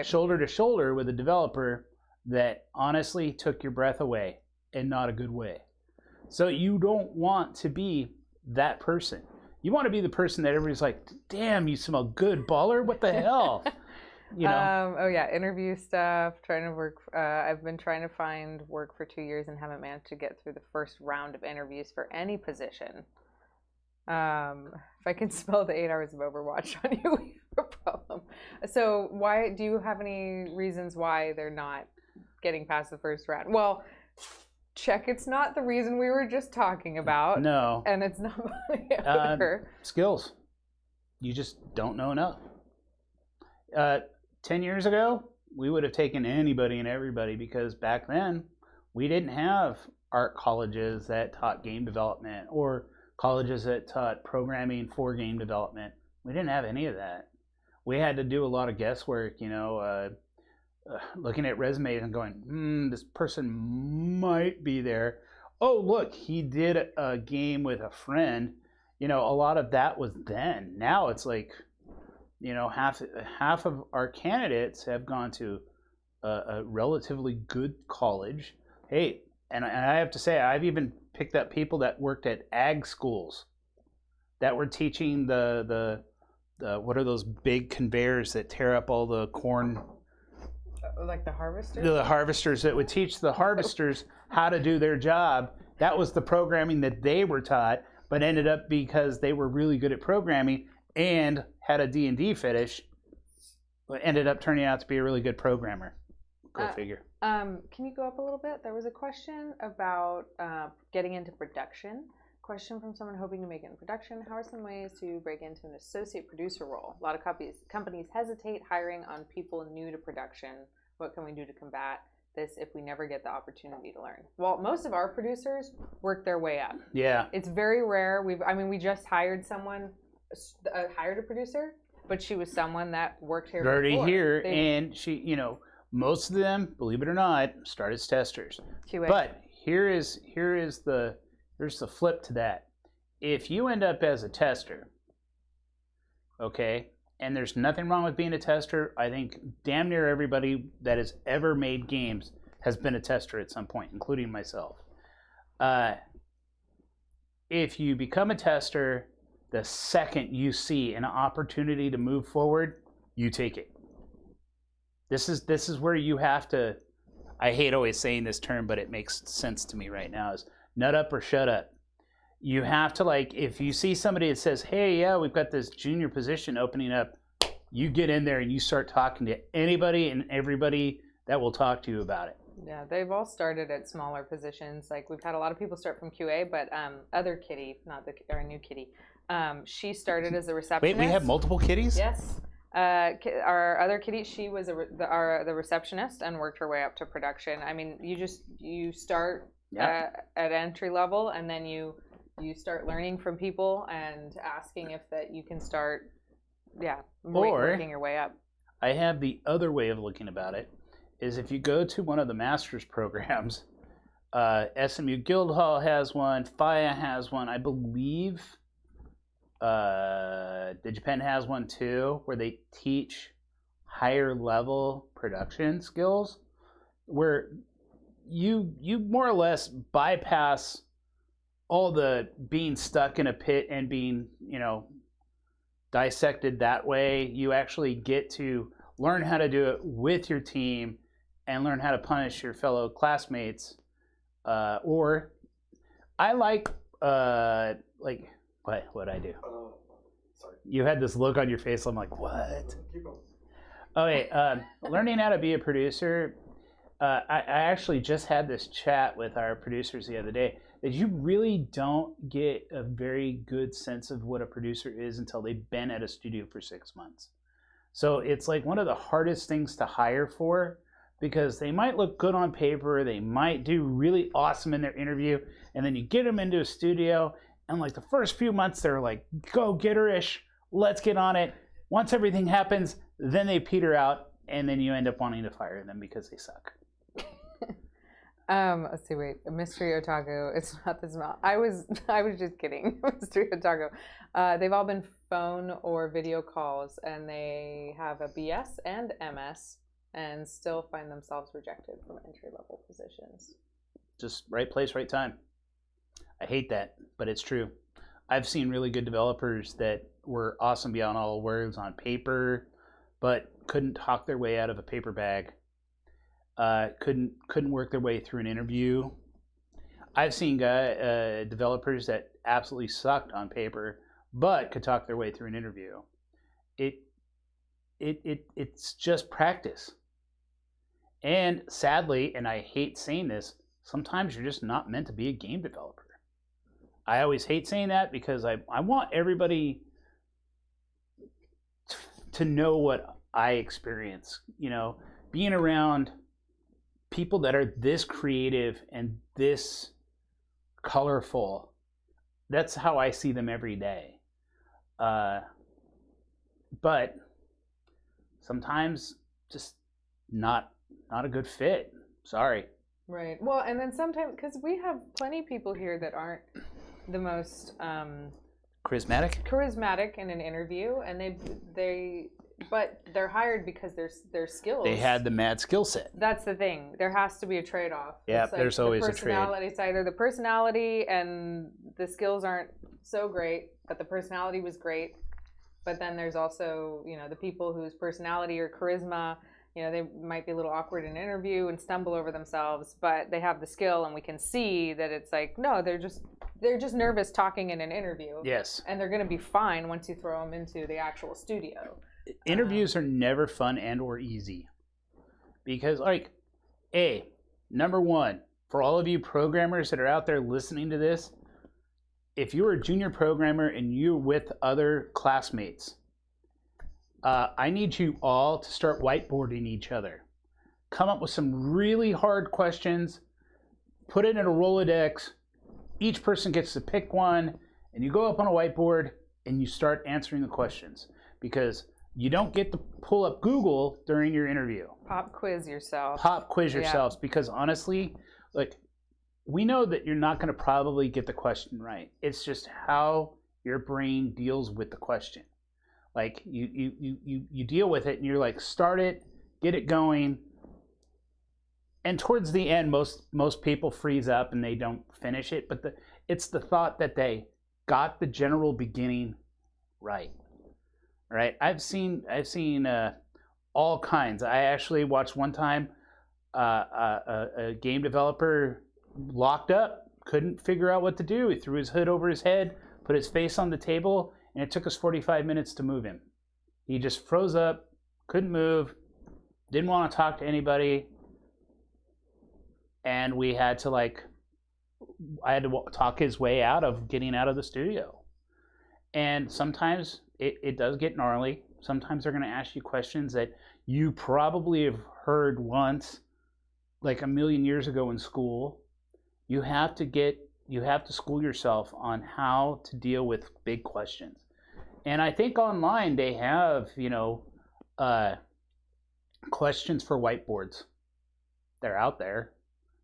Speaker 2: shoulder to shoulder with a developer that honestly took your breath away, in not a good way? So you don't want to be that person. You want to be the person that everybody's like, damn, you smell good, baller. What the hell? You know?
Speaker 3: Oh yeah, interview stuff, trying to work. I've been trying to find work for 2 years and haven't managed to get through the first round of interviews for any position. If I can spell the 8 hours of Overwatch on you, we have a problem. So why do you have any reasons why they're not getting past the first round? Well, check, it's not the reason we were just talking about.
Speaker 2: No.
Speaker 3: And it's not
Speaker 2: skills. You just don't know enough. 10 years ago, we would have taken anybody and everybody, because back then we didn't have art colleges that taught game development or colleges that taught programming for game development. We didn't have any of that. We had to do a lot of guesswork, you know, looking at resumes and going, this person might be there. Oh, look, he did a game with a friend. You know, a lot of that was then. Now it's like, you know, half of our candidates have gone to a relatively good college. Hey, and I have to say, I've even picked up people that worked at ag schools that were teaching the what are those big conveyors that tear up all the corn?
Speaker 3: Like the harvesters?
Speaker 2: The harvesters that would teach the harvesters how to do their job. That was the programming that they were taught, but ended up, because they were really good at programming and had a D&D fetish, ended up turning out to be a really good programmer. Go figure.
Speaker 3: Can you go up a little bit? There was a question about getting into production. Question from someone hoping to make it in production. How are some ways to break into an associate producer role? A lot of companies hesitate hiring on people new to production. What can we do to combat this if we never get the opportunity to learn? Well, most of our producers work their way up.
Speaker 2: Yeah.
Speaker 3: It's very rare. We just hired someone hired a producer, but she was someone that worked here
Speaker 2: already
Speaker 3: before.
Speaker 2: here, and she, most of them, believe it or not, start as testers.
Speaker 3: QA.
Speaker 2: But here's the flip to that. If you end up as a tester, okay, and there's nothing wrong with being a tester. I think damn near everybody that has ever made games has been a tester at some point, including myself. If you become a tester, the second you see an opportunity to move forward, you take it. This is where you have to, I hate always saying this term, but it makes sense to me right now, is nut up or shut up. You have to, like, if you see somebody that says, hey, yeah, we've got this junior position opening up, you get in there and you start talking to anybody and everybody that will talk to you about it.
Speaker 3: Yeah, they've all started at smaller positions. Like, we've had a lot of people start from QA, but other Kitty, not our new Kitty, she started as a receptionist.
Speaker 2: Wait, we have multiple Kitties?
Speaker 3: Yes. Our other Kitty, she was the receptionist and worked her way up to production. I mean, you start at entry level, and then you start learning from people and asking if that you can start, working your way up.
Speaker 2: I have the other way of looking about it, is if you go to one of the master's programs, SMU Guildhall has one, FIA has one, I believe DigiPen has one too, where they teach higher level production skills, where you more or less bypass all the being stuck in a pit and being, dissected that way. You actually get to learn how to do it with your team and learn how to punish your fellow classmates. Or I like what I do.
Speaker 1: Sorry.
Speaker 2: You had this look on your face. I'm like, what? Okay, learning how to be a producer. I actually just had this chat with our producers the other day, that you really don't get a very good sense of what a producer is until they've been at a studio for 6 months. So it's like one of the hardest things to hire for, because they might look good on paper, they might do really awesome in their interview, and then you get them into a studio, and like the first few months they're like go-getter-ish, let's get on it. Once everything happens, then they peter out, and then you end up wanting to fire them because they suck.
Speaker 3: Let's see, wait, Mystery Otaku, it's not the smell. I was just kidding. Mystery Otaku. They've all been phone or video calls, and they have a BS and MS, and still find themselves rejected from entry-level positions.
Speaker 2: Just right place, right time. I hate that, but it's true. I've seen really good developers that were awesome beyond all words on paper, but couldn't talk their way out of a paper bag. Couldn't work their way through an interview. I've seen developers that absolutely sucked on paper, but could talk their way through an interview. It's just practice. And sadly, and I hate saying this, sometimes you're just not meant to be a game developer. I always hate saying that because I want everybody to know what I experience. Being around people that are this creative and this colorful, that's how I see them every day. But sometimes just not a good fit. Sorry.
Speaker 3: Right. Well, and then sometimes, because we have plenty of people here that aren't the most charismatic in an interview, and but they're hired because their skills.
Speaker 2: They had the mad skill set.
Speaker 3: That's the thing. There has to be a trade-off.
Speaker 2: Yeah,
Speaker 3: like
Speaker 2: there's always a trade.
Speaker 3: It's either the personality and the skills aren't so great, but the personality was great. But then there's also, the people whose personality or charisma, they might be a little awkward in an interview and stumble over themselves, but they have the skill, and we can see that it's like, no, they're just nervous talking in an interview.
Speaker 2: Yes.
Speaker 3: And they're going to be fine once you throw them into the actual studio.
Speaker 2: Interviews are never fun and or easy, because number one, for all of you programmers that are out there listening to this, if you're a junior programmer and you're with other classmates, I need you all to start whiteboarding each other. Come up with some really hard questions, put it in a Rolodex. Each person gets to pick one, and you go up on a whiteboard and you start answering the questions, because you don't get to pull up Google during your interview.
Speaker 3: Pop quiz yourself.
Speaker 2: Pop quiz yourselves, because honestly, like, we know that you're not going to probably get the question right. It's just how your brain deals with the question. Like, you deal with it, and you're like, start it, get it going, and towards the end, most people freeze up and they don't finish it. But it's the thought that they got the general beginning right. Right? I've seen all kinds. I actually watched one time a game developer locked up, couldn't figure out what to do. He threw his hood over his head, put his face on the table, and it took us 45 minutes to move him. He just froze up, couldn't move, didn't want to talk to anybody, and we had to I had to talk his way out of getting out of the studio. And sometimes it does get gnarly. Sometimes they're going to ask you questions that you probably have heard once, like a million years ago in school. You have to school yourself on how to deal with big questions. And I think online they have, questions for whiteboards. They're out there.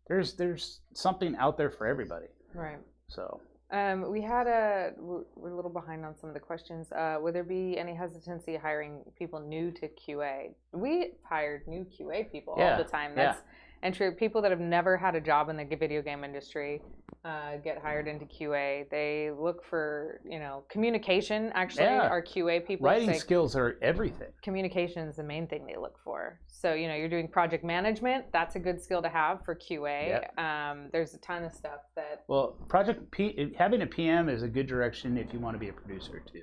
Speaker 2: There's something out there for everybody.
Speaker 3: Right.
Speaker 2: So.
Speaker 3: We're a little behind on some of the questions. Would there be any hesitancy hiring people new to QA? We hired new QA people all the time. That's entry. People that have never had a job in the video game industry get hired into QA. They look for, communication. Actually, our QA people
Speaker 2: writing skills are everything.
Speaker 3: Communication is the main thing they look for. So, you're doing project management. That's a good skill to have for QA. Yep. There's a ton of stuff that.
Speaker 2: Well, having a PM is a good direction if you want to be a producer too.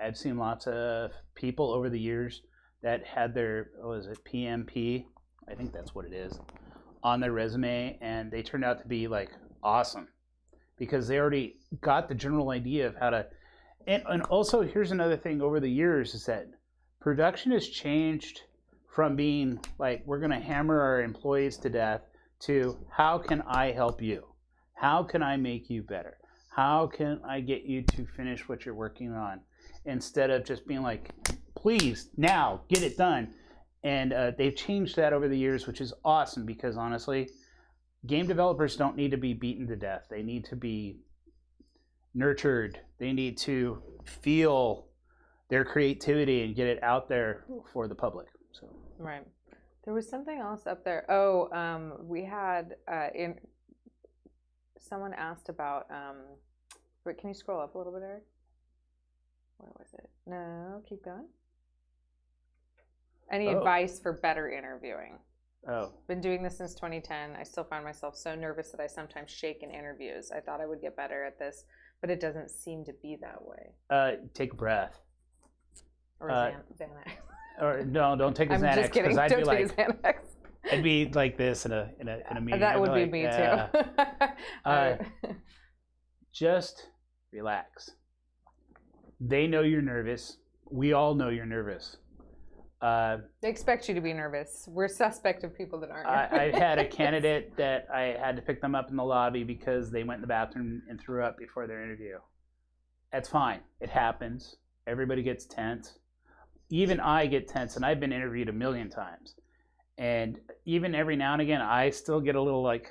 Speaker 2: I've seen lots of people over the years that had their PMP, I think that's what it is, on their resume, and they turned out to be awesome because they already got the general idea of how to. And also, here's another thing over the years is that production has changed from being we're going to hammer our employees to death to how can I help you? How can I make you better? How can I get you to finish what you're working on? Instead of just being please, now, get it done. And they've changed that over the years, which is awesome because, honestly, game developers don't need to be beaten to death. They need to be nurtured. They need to feel their creativity and get it out there for the public. So.
Speaker 3: Right. There was something else up there. We had someone asked about. Can you scroll up a little bit, Eric? Where was it? No, keep going. Any advice for better interviewing? Been doing this since 2010. I still find myself so nervous that I sometimes shake in interviews. I thought I would get better at this, but it doesn't seem to be that way.
Speaker 2: Take a breath.
Speaker 3: Or Xanax.
Speaker 2: Or no, don't take a Xanax.
Speaker 3: I'm just kidding.
Speaker 2: I'd
Speaker 3: Don't
Speaker 2: be
Speaker 3: take a Xanax.
Speaker 2: I'd be like this in a meeting.
Speaker 3: That would be me too.
Speaker 2: Just relax. They know you're nervous. We all know you're nervous.
Speaker 3: They expect you to be nervous. We're suspect of people that aren't nervous.
Speaker 2: I had a candidate that I had to pick them up in the lobby because they went in the bathroom and threw up before their interview. That's fine. It happens. Everybody gets tense. Even I get tense, and I've been interviewed a million times. And even every now and again, I still get a little when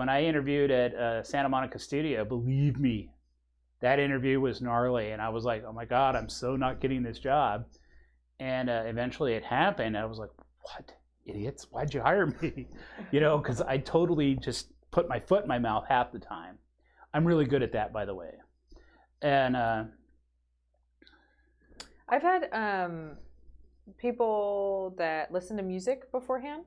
Speaker 2: I interviewed at Santa Monica Studio, believe me, that interview was gnarly, and I was like, oh my God, I'm so not getting this job. And eventually it happened. I was like, what, idiots? Why'd you hire me? Because I totally just put my foot in my mouth half the time. I'm really good at that, by the way. And
Speaker 3: I've had people that listen to music beforehand.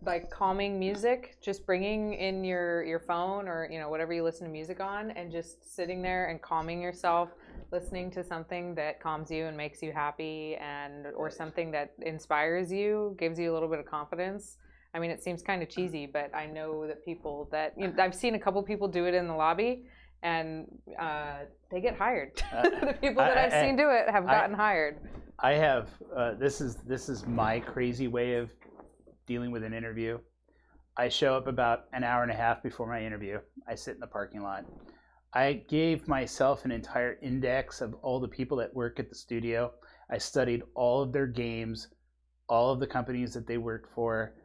Speaker 3: Like calming music, just bringing in your phone or whatever you listen to music on, and just sitting there and calming yourself, listening to something that calms you and makes you happy, or something that inspires you, gives you a little bit of confidence. I mean, it seems kind of cheesy, but I know that people that I've seen a couple people do it in the lobby, and they get hired. The people that I've seen do it have gotten hired.
Speaker 2: I have. This is my crazy way of dealing with an interview. I show up about an hour and a half before my interview. I sit in the parking lot. I gave myself an entire index of all the people that work at the studio. I studied all of their games, all of the companies that they worked for.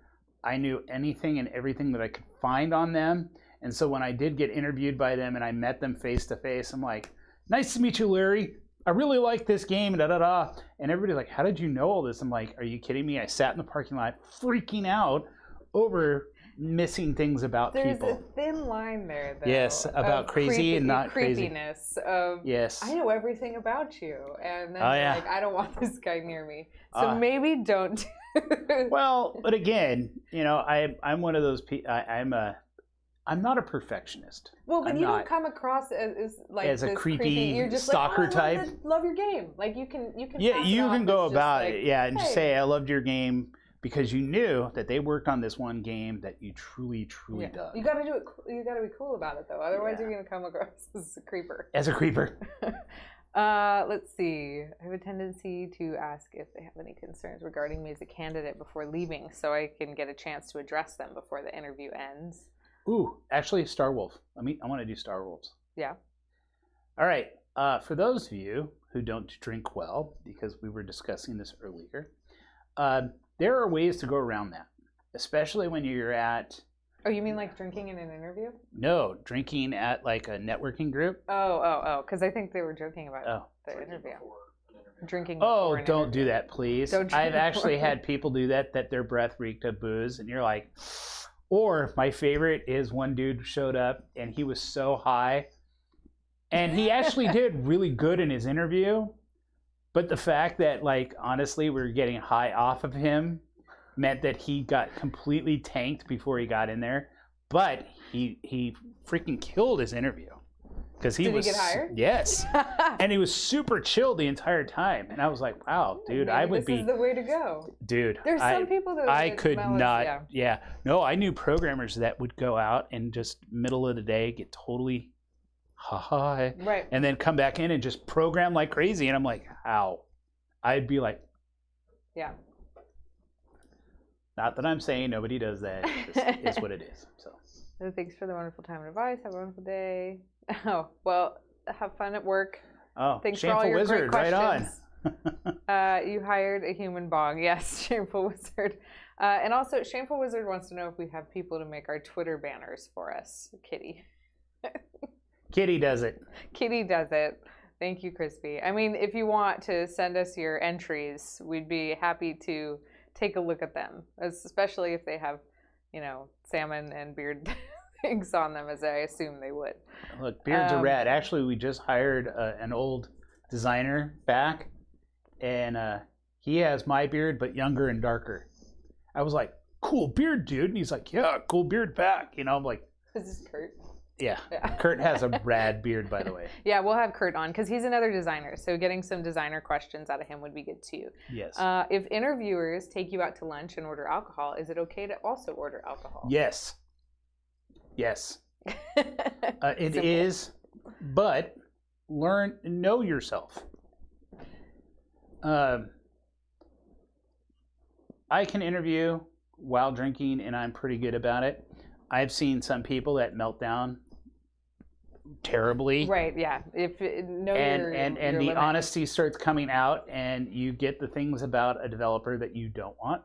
Speaker 2: I knew anything and everything that I could find on them. And so when I did get interviewed by them and I met them face to face, I'm like, nice to meet you, Larry. I really like this game, da da da. And everybody's like, how did you know all this? I'm like, are you kidding me? I sat in the parking lot freaking out over missing things about people.
Speaker 3: There's a thin line there, though.
Speaker 2: Yes, about crazy and not
Speaker 3: creepiness of,
Speaker 2: yes.
Speaker 3: I know everything about you. And then like, I don't want this guy near me. So maybe don't.
Speaker 2: Well, but again, you know, I'm one of those people, I'm not a perfectionist.
Speaker 3: Well, but you don't come across as like
Speaker 2: as a creepy
Speaker 3: you're just
Speaker 2: stalker
Speaker 3: like,
Speaker 2: type.
Speaker 3: Love your game. Like you can.
Speaker 2: Yeah, you can go about
Speaker 3: like,
Speaker 2: it. Yeah, and just
Speaker 3: hey.
Speaker 2: say I loved your game because you knew that they worked on this one game that you truly dug.
Speaker 3: You got to do it. You got to be cool about it though. Otherwise, you're gonna come across as a creeper.
Speaker 2: As a creeper.
Speaker 3: Let's see. I have a tendency to ask if they have any concerns regarding me as a candidate before leaving, so I can get a chance to address them before the interview ends.
Speaker 2: Ooh, actually, Star Wolf. I want to do Star Wolves.
Speaker 3: Yeah.
Speaker 2: All right. For those of you who don't drink well, because we were discussing this earlier, there are ways to go around that, especially when you're at.
Speaker 3: Oh, you mean like drinking in an interview?
Speaker 2: No, drinking at like a networking group.
Speaker 3: Oh, because I think they were joking about the interview. Drinking.
Speaker 2: Oh, don't do that, please. I've actually had people do that their breath reeked of booze, and you're like. Or my favorite is one dude showed up and he was so high, and he actually did really good in his interview, but the fact that like honestly we were getting high off of him meant that he got completely tanked before he got in there. But he freaking killed his interview because he was.
Speaker 3: Did he get hired?
Speaker 2: Yes, and he was super chill the entire time, and I was like, wow, dude, I would be.
Speaker 3: This is the way to go.
Speaker 2: Dude,
Speaker 3: there's some people that
Speaker 2: I could not. Yeah, no, I knew programmers that would go out and just middle of the day get totally high,
Speaker 3: right,
Speaker 2: and then come back in and just program like crazy, and I'm like, how? I'd be like,
Speaker 3: yeah.
Speaker 2: Not that I'm saying nobody does that. It just is what it is. So.
Speaker 3: Thanks for the wonderful time and advice. Have a wonderful day. Oh, well, have fun at work.
Speaker 2: Oh,
Speaker 3: thanks
Speaker 2: Shameful
Speaker 3: for all your
Speaker 2: Wizard,
Speaker 3: great
Speaker 2: questions.
Speaker 3: Right on. You hired a human bog. Yes, Shameful Wizard. And also, Shameful Wizard wants to know if we have people to make our Twitter banners for us. Kitty.
Speaker 2: Kitty does it.
Speaker 3: Kitty does it. Thank you, Crispy. I mean, if you want to send us your entries, we'd be happy to take a look at them, especially if they have, you know, salmon and beard things on them, as I assume they would.
Speaker 2: Look, beards are rad. Actually, we just hired an old designer back, and he has my beard, but younger and darker. I was like, cool beard, dude. And he's like, yeah, cool beard back. You know, I'm like.
Speaker 3: Is this Kurt?
Speaker 2: Yeah. Kurt has a rad beard, by the way.
Speaker 3: Yeah, we'll have Kurt on because he's another designer. So getting some designer questions out of him would be good too.
Speaker 2: Yes.
Speaker 3: If interviewers take you out to lunch and order alcohol, is it okay to also order alcohol?
Speaker 2: Yes. Yes. It is, but know yourself. I can interview while drinking, and I'm pretty good about it. I've seen some people that melt down terribly.
Speaker 3: Right, yeah. If
Speaker 2: and the honesty starts coming out, and you get the things about a developer that you don't want.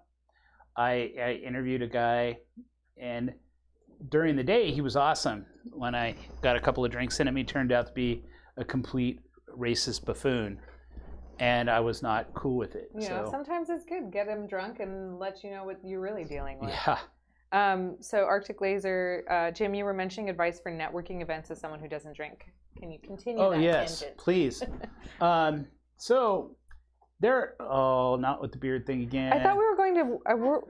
Speaker 2: I interviewed a guy, and during the day he was awesome. When I got a couple of drinks in him, he turned out to be a complete racist buffoon, and I was not cool with it.
Speaker 3: You know, sometimes it's good. Get him drunk and let you know what you're really dealing with.
Speaker 2: Yeah.
Speaker 3: So Arctic Laser, Jim, you were mentioning advice for networking events as someone who doesn't drink. Can you continue that
Speaker 2: yes,
Speaker 3: tangent?
Speaker 2: Please. So there. Oh, not with the beard thing again.
Speaker 3: I thought we were going to.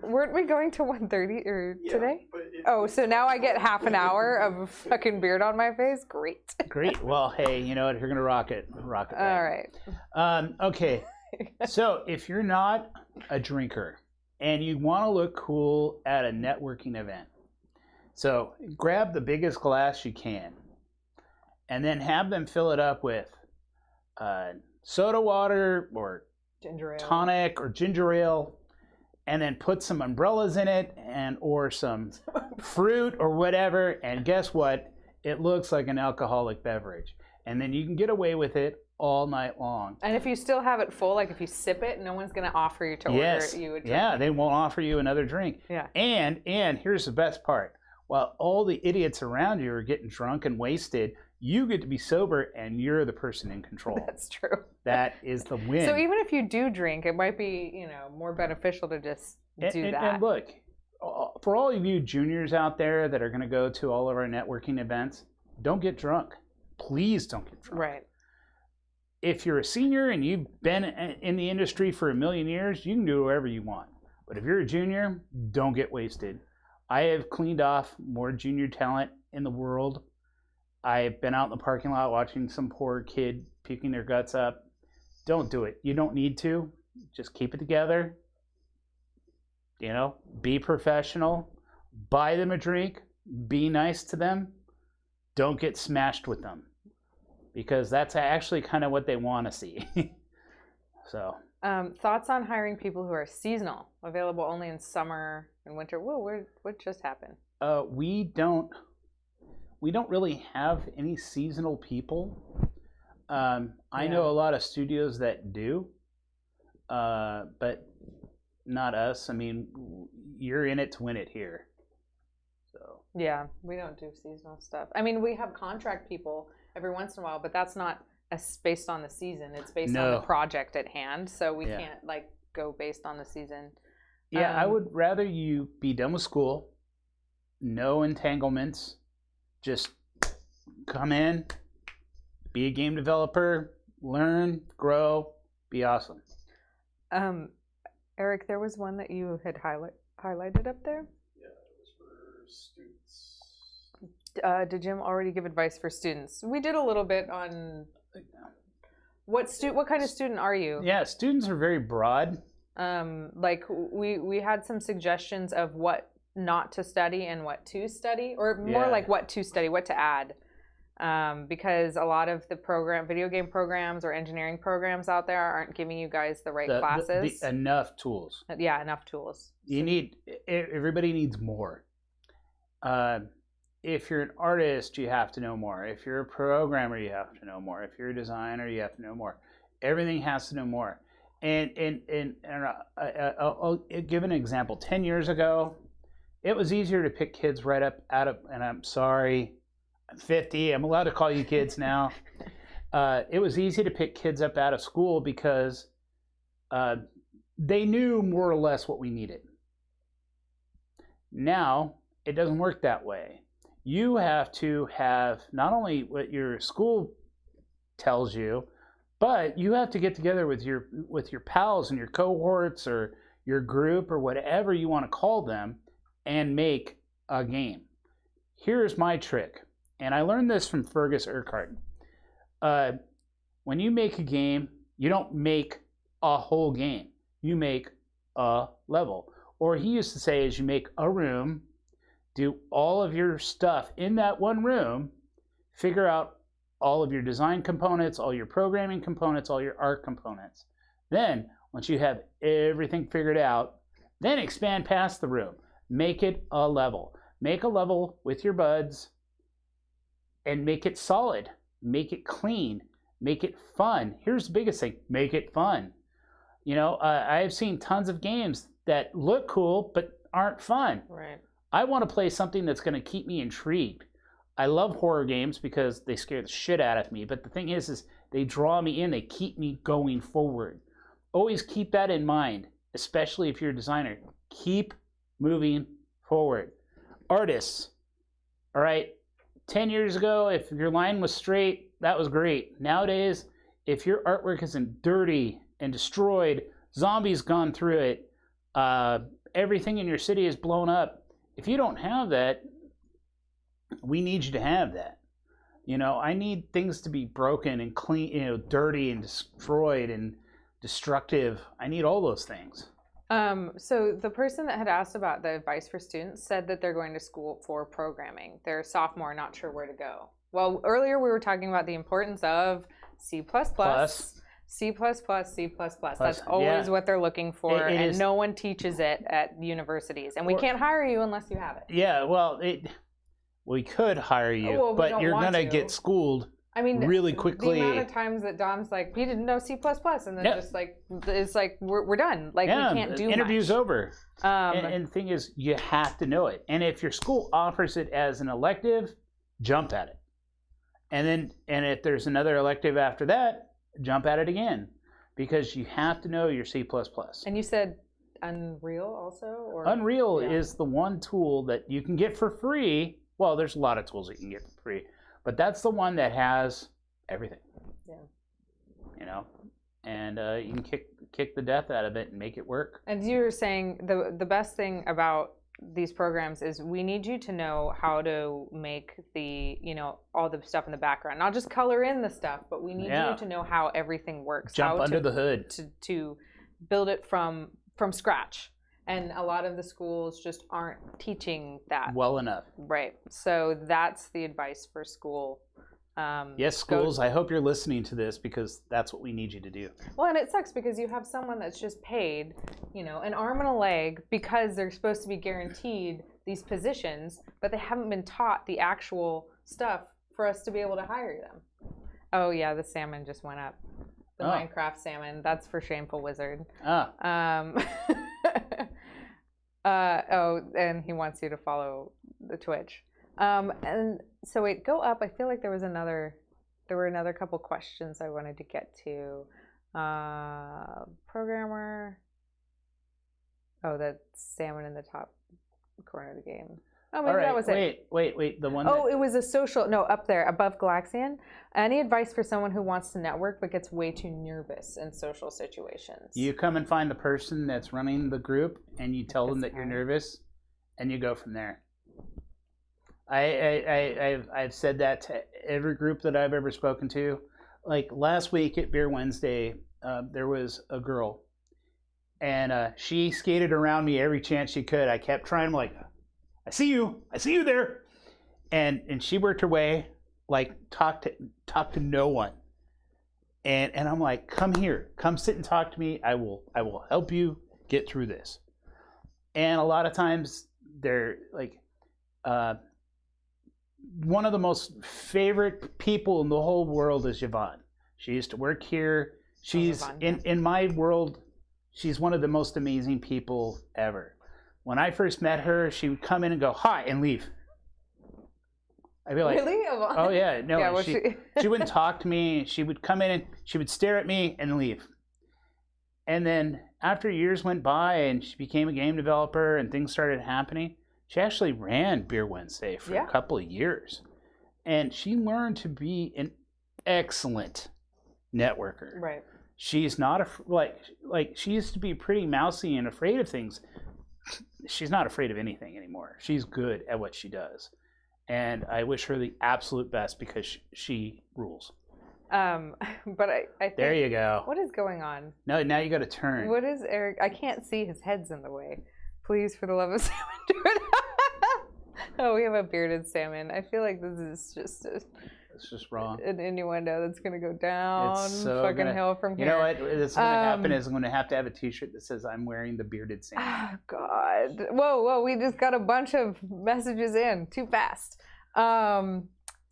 Speaker 3: Weren't we going to 1:30 or today? Oh, so now I get half an hour of fucking beard on my face. Great.
Speaker 2: Great. Well, hey, you know what? You're gonna rock it. Rock it.
Speaker 3: All right.
Speaker 2: Okay. So if you're not a drinker and you want to look cool at a networking event, so grab the biggest glass you can, and then have them fill it up with soda water or
Speaker 3: ginger ale.
Speaker 2: Tonic or ginger ale, and then put some umbrellas in it or some fruit or whatever, and guess what? It looks like an alcoholic beverage. And then you can get away with it all night long.
Speaker 3: And if you still have it full, like if you sip it, no one's going to offer you to order you a drink.
Speaker 2: Yeah, they won't offer you another drink.
Speaker 3: Yeah.
Speaker 2: And here's the best part. While all the idiots around you are getting drunk and wasted, you get to be sober and you're the person in control.
Speaker 3: That's true.
Speaker 2: That is the win.
Speaker 3: So even if you do drink, it might be, more beneficial to just do that.
Speaker 2: And look, for all of you juniors out there that are going to go to all of our networking events, don't get drunk. Please don't get drunk.
Speaker 3: Right.
Speaker 2: If you're a senior and you've been in the industry for a million years, you can do whatever you want. But if you're a junior, don't get wasted. I have cleaned off more junior talent in the world. I've been out in the parking lot watching some poor kid puking their guts up. Don't do it. You don't need to. Just keep it together. Be professional. Buy them a drink. Be nice to them. Don't get smashed with them. Because that's actually kind of what they want to see. So.
Speaker 3: Thoughts on hiring people who are seasonal, available only in summer and winter? Whoa, what just happened?
Speaker 2: We don't really have any seasonal people. I know a lot of studios that do, but not us. I mean, you're in it to win it here. So.
Speaker 3: Yeah, we don't do seasonal stuff. I mean, we have contract people every once in a while, but that's not based on the season. It's based on the project at hand, so we can't go based on the season.
Speaker 2: Yeah, I would rather you be done with school, no entanglements, just come in, be a game developer, learn, grow, be awesome.
Speaker 3: Eric, there was one that you had highlighted up there.
Speaker 1: Yeah, it was for students.
Speaker 3: Did Jim already give advice for students? We did a little bit on what kind of student are you?
Speaker 2: Yeah, students are very broad.
Speaker 3: Like we had some suggestions of what not to study and what to study, or more like what to study, what to add. Because a lot of the video game programs or engineering programs out there aren't giving you guys the right classes.
Speaker 2: Enough tools.
Speaker 3: Yeah, enough tools.
Speaker 2: Everybody needs more. If you're an artist, you have to know more. If you're a programmer, you have to know more. If you're a designer, you have to know more. Everything has to know more. And I'll give an example. 10 years ago, it was easier to pick kids right up out of, and I'm sorry, I'm 50, I'm allowed to call you kids now. It was easy to pick kids up out of school because they knew more or less what we needed. Now, it doesn't work that way. You have to have not only what your school tells you, but you have to get together with your pals and your cohorts or your group or whatever you want to call them and make a game. Here's my trick, and I learned this from Fergus Urquhart. When you make a game, you don't make a whole game. You make a level. Or he used to say is you make a room, do all of your stuff in that one room, figure out all of your design components, all your programming components, all your art components. Then, once you have everything figured out, then expand past the room. Make it a level. Make a level with your buds and make it solid. Make it clean. Make it fun. Here's the biggest thing. Make it fun. I've seen tons of games that look cool but aren't fun.
Speaker 3: Right.
Speaker 2: I want to play something that's going to keep me intrigued. I love horror games because they scare the shit out of me. But the thing is they draw me in. They keep me going forward. Always keep that in mind, especially if you're a designer. Keep moving forward. Artists, all right, 10 years ago, if your line was straight, that was great. Nowadays, if your artwork isn't dirty and destroyed, zombies gone through it, everything in your city is blown up, if you don't have that, we need you to have that. I need things to be broken and clean, dirty and destroyed and destructive. I need all those things.
Speaker 3: So the person that had asked about the advice for students said that they're going to school for programming. They're a sophomore, not sure where to go. Well, earlier we were talking about the importance of C++. C++, C++. That's
Speaker 2: Plus,
Speaker 3: always
Speaker 2: yeah.
Speaker 3: what they're looking for,
Speaker 2: It
Speaker 3: and
Speaker 2: is-
Speaker 3: no one teaches it at universities. And we can't hire you unless you have it.
Speaker 2: Yeah, well, we could hire you,
Speaker 3: Well, we
Speaker 2: but
Speaker 3: don't
Speaker 2: you're
Speaker 3: want
Speaker 2: gonna
Speaker 3: to.
Speaker 2: get schooled
Speaker 3: I mean,
Speaker 2: really
Speaker 3: the
Speaker 2: quickly.
Speaker 3: amount of times that Dom's like, he didn't know C++, and then
Speaker 2: Yeah.
Speaker 3: just like, it's like, we're done. Like,
Speaker 2: Yeah,
Speaker 3: we can't do
Speaker 2: interview's
Speaker 3: much.
Speaker 2: over. And the thing is, you have to know it. And if your school offers it as an elective, jump at it. And if there's another elective after that, jump at it again, because you have to know your C++.
Speaker 3: And you said Unreal also? Or?
Speaker 2: Unreal is the one tool that you can get for free. Well, there's a lot of tools that you can get for free, but that's the one that has everything.
Speaker 3: Yeah.
Speaker 2: You know, and you can kick the death out of it and make it work.
Speaker 3: And you were saying the best thing about these programs is we need you to know how to make the, all the stuff in the background, not just color in the stuff, but we need you to know how everything works.
Speaker 2: Jump
Speaker 3: how
Speaker 2: under the hood.
Speaker 3: To build it from scratch. And a lot of the schools just aren't teaching that
Speaker 2: well enough.
Speaker 3: Right. So that's the advice for school.
Speaker 2: Yes, schools, I hope you're listening to this, because that's what we need you to do.
Speaker 3: Well, and it sucks because you have someone that's just paid, an arm and a leg, because they're supposed to be guaranteed these positions, but they haven't been taught the actual stuff for us to be able to hire them. Oh, yeah, the salmon just went up. The Minecraft salmon. That's for Shameful Wizard. And he wants you to follow the Twitch. And so wait, go up. I feel like there were another couple questions I wanted to get to. Programmer. Oh, that salmon in the top corner of the game. Oh, maybe that was it.
Speaker 2: Wait. The one.
Speaker 3: It was a social. No, up there above Galaxian. Any advice for someone who wants to network but gets way too nervous in social situations?
Speaker 2: You come and find the person that's running the group, and you tell them that you're nervous, and you go from there. I've said that to every group that I've ever spoken to. Like last week at Beer Wednesday, there was a girl, and she skated around me every chance she could. I kept trying. I'm like, I see you there, and she worked her way, like talk to no one, and I'm like, come here, come sit and talk to me. I will help you get through this. And a lot of times they're like, one of the most favorite people in the whole world is Yvonne. She used to work here. She's in my world. She's one of the most amazing people ever. When I first met her, she would come in and go, hi, and leave. I'd be like,
Speaker 3: really?
Speaker 2: Oh, yeah. No,
Speaker 3: Yeah,
Speaker 2: she wouldn't talk to me. She would come in and she would stare at me and leave. And then after years went by and she became a game developer and things started happening, she actually ran Beer Wednesday for a couple of years. And she learned to be an excellent networker.
Speaker 3: Right.
Speaker 2: She's not like she used to be pretty mousy and afraid of things. She's not afraid of anything anymore. She's good at what she does. And I wish her the absolute best because she rules.
Speaker 3: But I think,
Speaker 2: there you go.
Speaker 3: What is going on?
Speaker 2: No, now you got to turn.
Speaker 3: What is Eric? I can't see. His head's in the way. Please, for the love of salmon, do it. Oh, we have a bearded salmon. I feel like this is just
Speaker 2: it's just wrong.
Speaker 3: An innuendo that's going to go down
Speaker 2: so
Speaker 3: fucking hill from here.
Speaker 2: You know what? What's going to happen is I'm going to have a T-shirt that says I'm wearing the bearded salmon.
Speaker 3: Oh, God. Whoa. We just got a bunch of messages in too fast.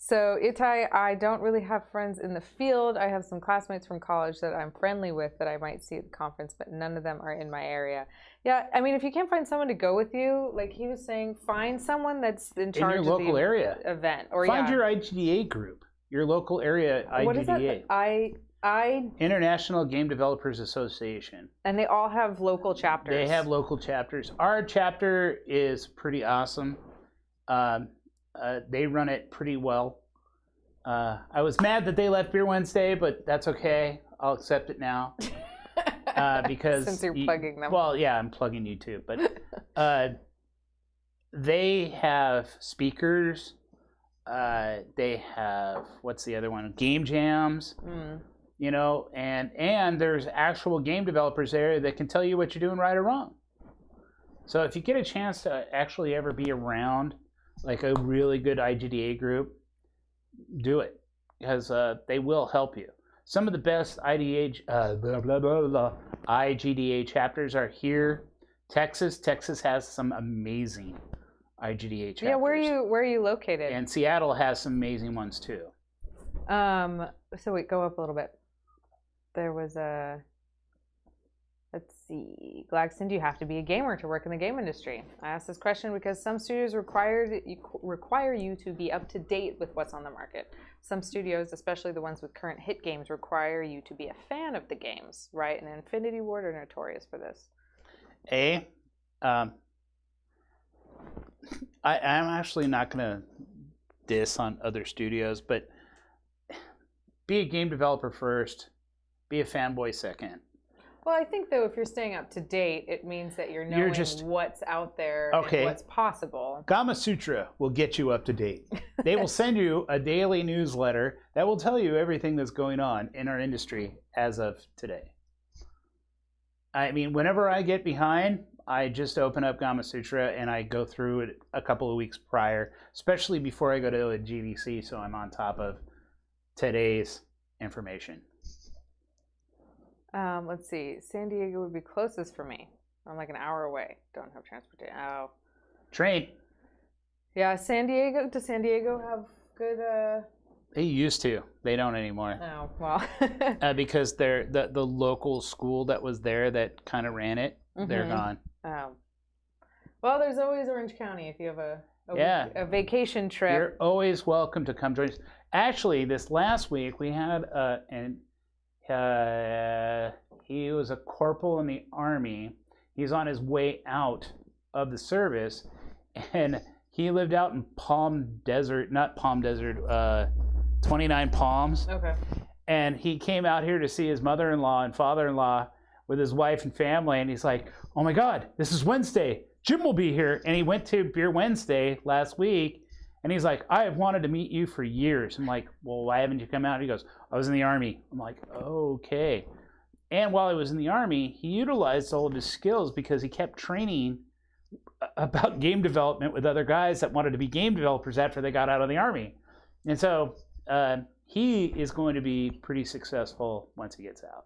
Speaker 3: So Itai, I don't really have friends in the field. I have some classmates from college that I'm friendly with that I might see at the conference, but none of them are in my area. Yeah, I mean, if you can't find someone to go with you, like he was saying, find someone that's in charge
Speaker 2: in your local
Speaker 3: of the
Speaker 2: area
Speaker 3: event. Or
Speaker 2: find your IGDA group, your local area IGDA.
Speaker 3: What is that?
Speaker 2: International Game Developers Association.
Speaker 3: And they all have local chapters.
Speaker 2: They have local chapters. Our chapter is pretty awesome. They run it pretty well. I was mad that they left Beer Wednesday, but that's okay. I'll accept it now. Because
Speaker 3: since you're plugging them.
Speaker 2: Well, yeah, I'm plugging you too. But they have speakers. They have, what's the other one? Game jams. You know, and there's actual game developers there that can tell you what you're doing right or wrong. So if you get a chance to actually ever be around like a really good IGDA group, do it, because they will help you. some of the best IGDA chapters are here. Texas has some amazing IGDA chapters.
Speaker 3: Yeah, where are you located?
Speaker 2: And Seattle has some amazing ones too.
Speaker 3: So wait, go up a little bit. There was let's see. Glaxton, do you have to be a gamer to work in the game industry? I asked this question because some studios require you to be up to date with what's on the market. Some studios, especially the ones with current hit games, require you to be a fan of the games, right? And Infinity Ward are notorious for this.
Speaker 2: I'm actually not going to diss on other studios, but be a game developer first, be a fanboy second.
Speaker 3: Well, I think, though, if you're staying up to date, it means that you're knowing what's out there and what's possible.
Speaker 2: Gama Sutra will get you up to date. They will send you a daily newsletter that will tell you everything that's going on in our industry as of today. I mean, whenever I get behind, I just open up Gama Sutra and I go through it a couple of weeks prior, especially before I go to a GDC, so I'm on top of today's information.
Speaker 3: Let's see. San Diego would be closest for me. I'm like an hour away. Don't have transportation. Oh.
Speaker 2: Train.
Speaker 3: Yeah, San Diego. Does San Diego have good?
Speaker 2: They used to. They don't anymore.
Speaker 3: Oh, well.
Speaker 2: Because the local school that was there that kind of ran it, they're gone.
Speaker 3: Oh. Well, there's always Orange County if you have a vacation trip.
Speaker 2: You're always welcome to come join us. Actually, this last week we had he was a corporal in the Army. He's on his way out of the service, and he lived out in 29 Palms.
Speaker 3: Okay.
Speaker 2: And he came out here to see his mother-in-law and father-in-law with his wife and family, and he's like, oh my God, this is Wednesday. Jim will be here. And he went to Beer Wednesday last week, and he's like, I have wanted to meet you for years. I'm like, well, why haven't you come out? He goes, I was in the Army. I'm like, okay. And while he was in the Army, he utilized all of his skills because he kept training about game development with other guys that wanted to be game developers after they got out of the Army. And so he is going to be pretty successful once he gets out.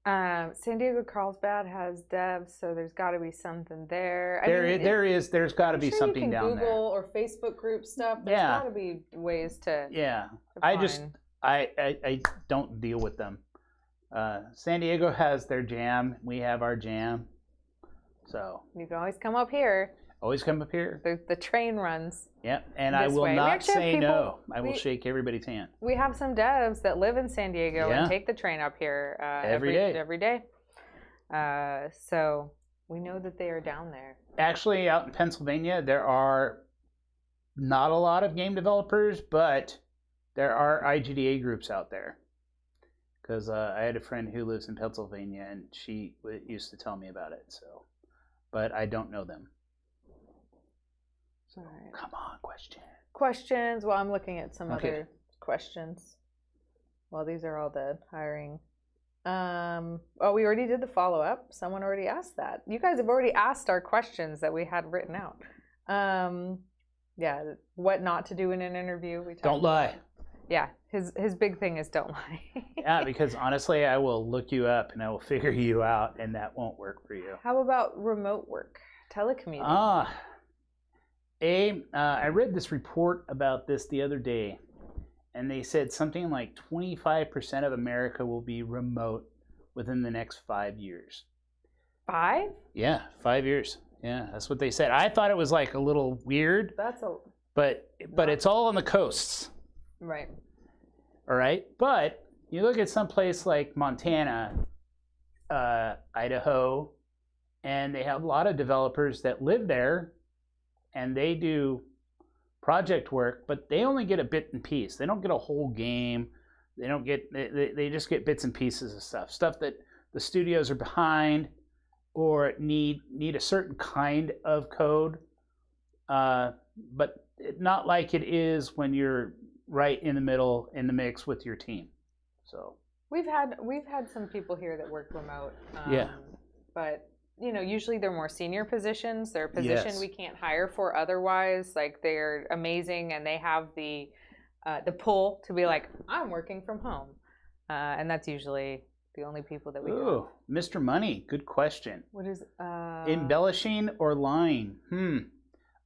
Speaker 3: San Diego Carlsbad has devs, so there's got to be something there.
Speaker 2: There's got to be something down
Speaker 3: Google
Speaker 2: there.
Speaker 3: Google or Facebook group stuff. There's got to be ways to.
Speaker 2: Yeah,
Speaker 3: to
Speaker 2: I don't deal with them. San Diego has their jam. We have our jam. So
Speaker 3: you can always come up here.
Speaker 2: Always come up here.
Speaker 3: The train runs.
Speaker 2: Yep, and I will not say no. I will shake everybody's hand.
Speaker 3: We have some devs that live in San Diego and take the train up here every day. So we know that they are down there.
Speaker 2: Actually, out in Pennsylvania, there are not a lot of game developers, but there are IGDA groups out there. Because I had a friend who lives in Pennsylvania, and she used to tell me about it. So, but I don't know them.
Speaker 3: All right.
Speaker 2: Come on,
Speaker 3: questions. Well, I'm looking at some other questions. Well, these are all the hiring. We already did the follow-up. Someone already asked that. You guys have already asked our questions that we had written out. What not to do in an interview.
Speaker 2: Don't lie.
Speaker 3: Yeah, his big thing is don't lie.
Speaker 2: Yeah, because honestly, I will look you up and I will figure you out, and that won't work for you.
Speaker 3: How about remote work, telecommuting?
Speaker 2: I read this report about this the other day, and they said something like 25% of America will be remote within the next 5 years.
Speaker 3: 5?
Speaker 2: Yeah, 5 years. Yeah, that's what they said. I thought it was like a little weird. But it's all on the coasts.
Speaker 3: Right.
Speaker 2: All right, but you look at some place like Montana, Idaho, and they have a lot of developers that live there. And they do project work, but they only get a bit and piece. They don't get a whole game. They just get bits and pieces of stuff that the studios are behind or need a certain kind of code. But not like it is when you're right in the middle in the mix with your team. So
Speaker 3: we've had some people here that work remote. But usually they're more senior positions. They're a position we can't hire for otherwise. Like, they're amazing and they have the pull to be like, I'm working from home. and that's usually the only people that we
Speaker 2: Ooh,
Speaker 3: have.
Speaker 2: Mr. Money, good question.
Speaker 3: What is
Speaker 2: Embellishing or lying?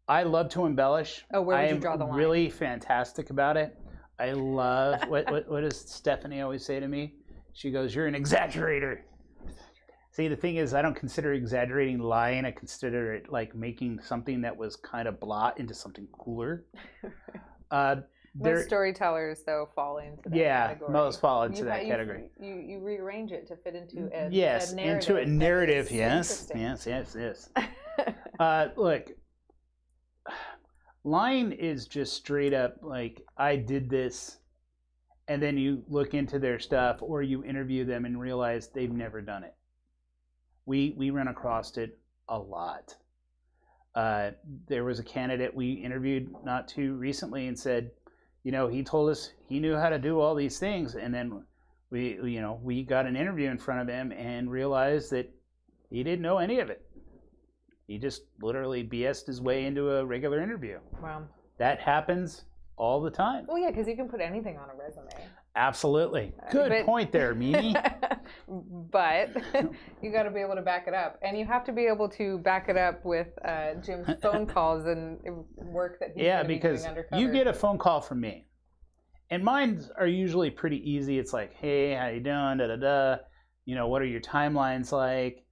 Speaker 2: I love to embellish.
Speaker 3: Oh, where would you draw the line?
Speaker 2: I'm really fantastic about it. I love what does Stephanie always say to me? She goes, "You're an exaggerator." See, the thing is, I don't consider exaggerating lying. I consider it like making something that was kind of blah into something cooler.
Speaker 3: Most storytellers, though, fall into that category.
Speaker 2: Most fall into that category.
Speaker 3: You rearrange it to fit into a narrative.
Speaker 2: Into a narrative. Yes. Look, lying is just straight up like, I did this, and then you look into their stuff or you interview them and realize they've never done it. We run across it a lot. There was a candidate we interviewed not too recently and said, he told us he knew how to do all these things, and then we got an interview in front of him and realized that he didn't know any of it. He just literally BS'd his way into a regular interview.
Speaker 3: Wow.
Speaker 2: That happens all the time.
Speaker 3: Well, yeah, because you can put anything on a resume.
Speaker 2: Absolutely. Good point there, Mimi.
Speaker 3: But you got to be able to back it up. And you have to be able to back it up with Jim's phone calls and work that he's going to be doing undercover.
Speaker 2: Because you get a phone call from me. And mine are usually pretty easy. It's like, hey, how you doing? Da-da-da. What are your timelines like?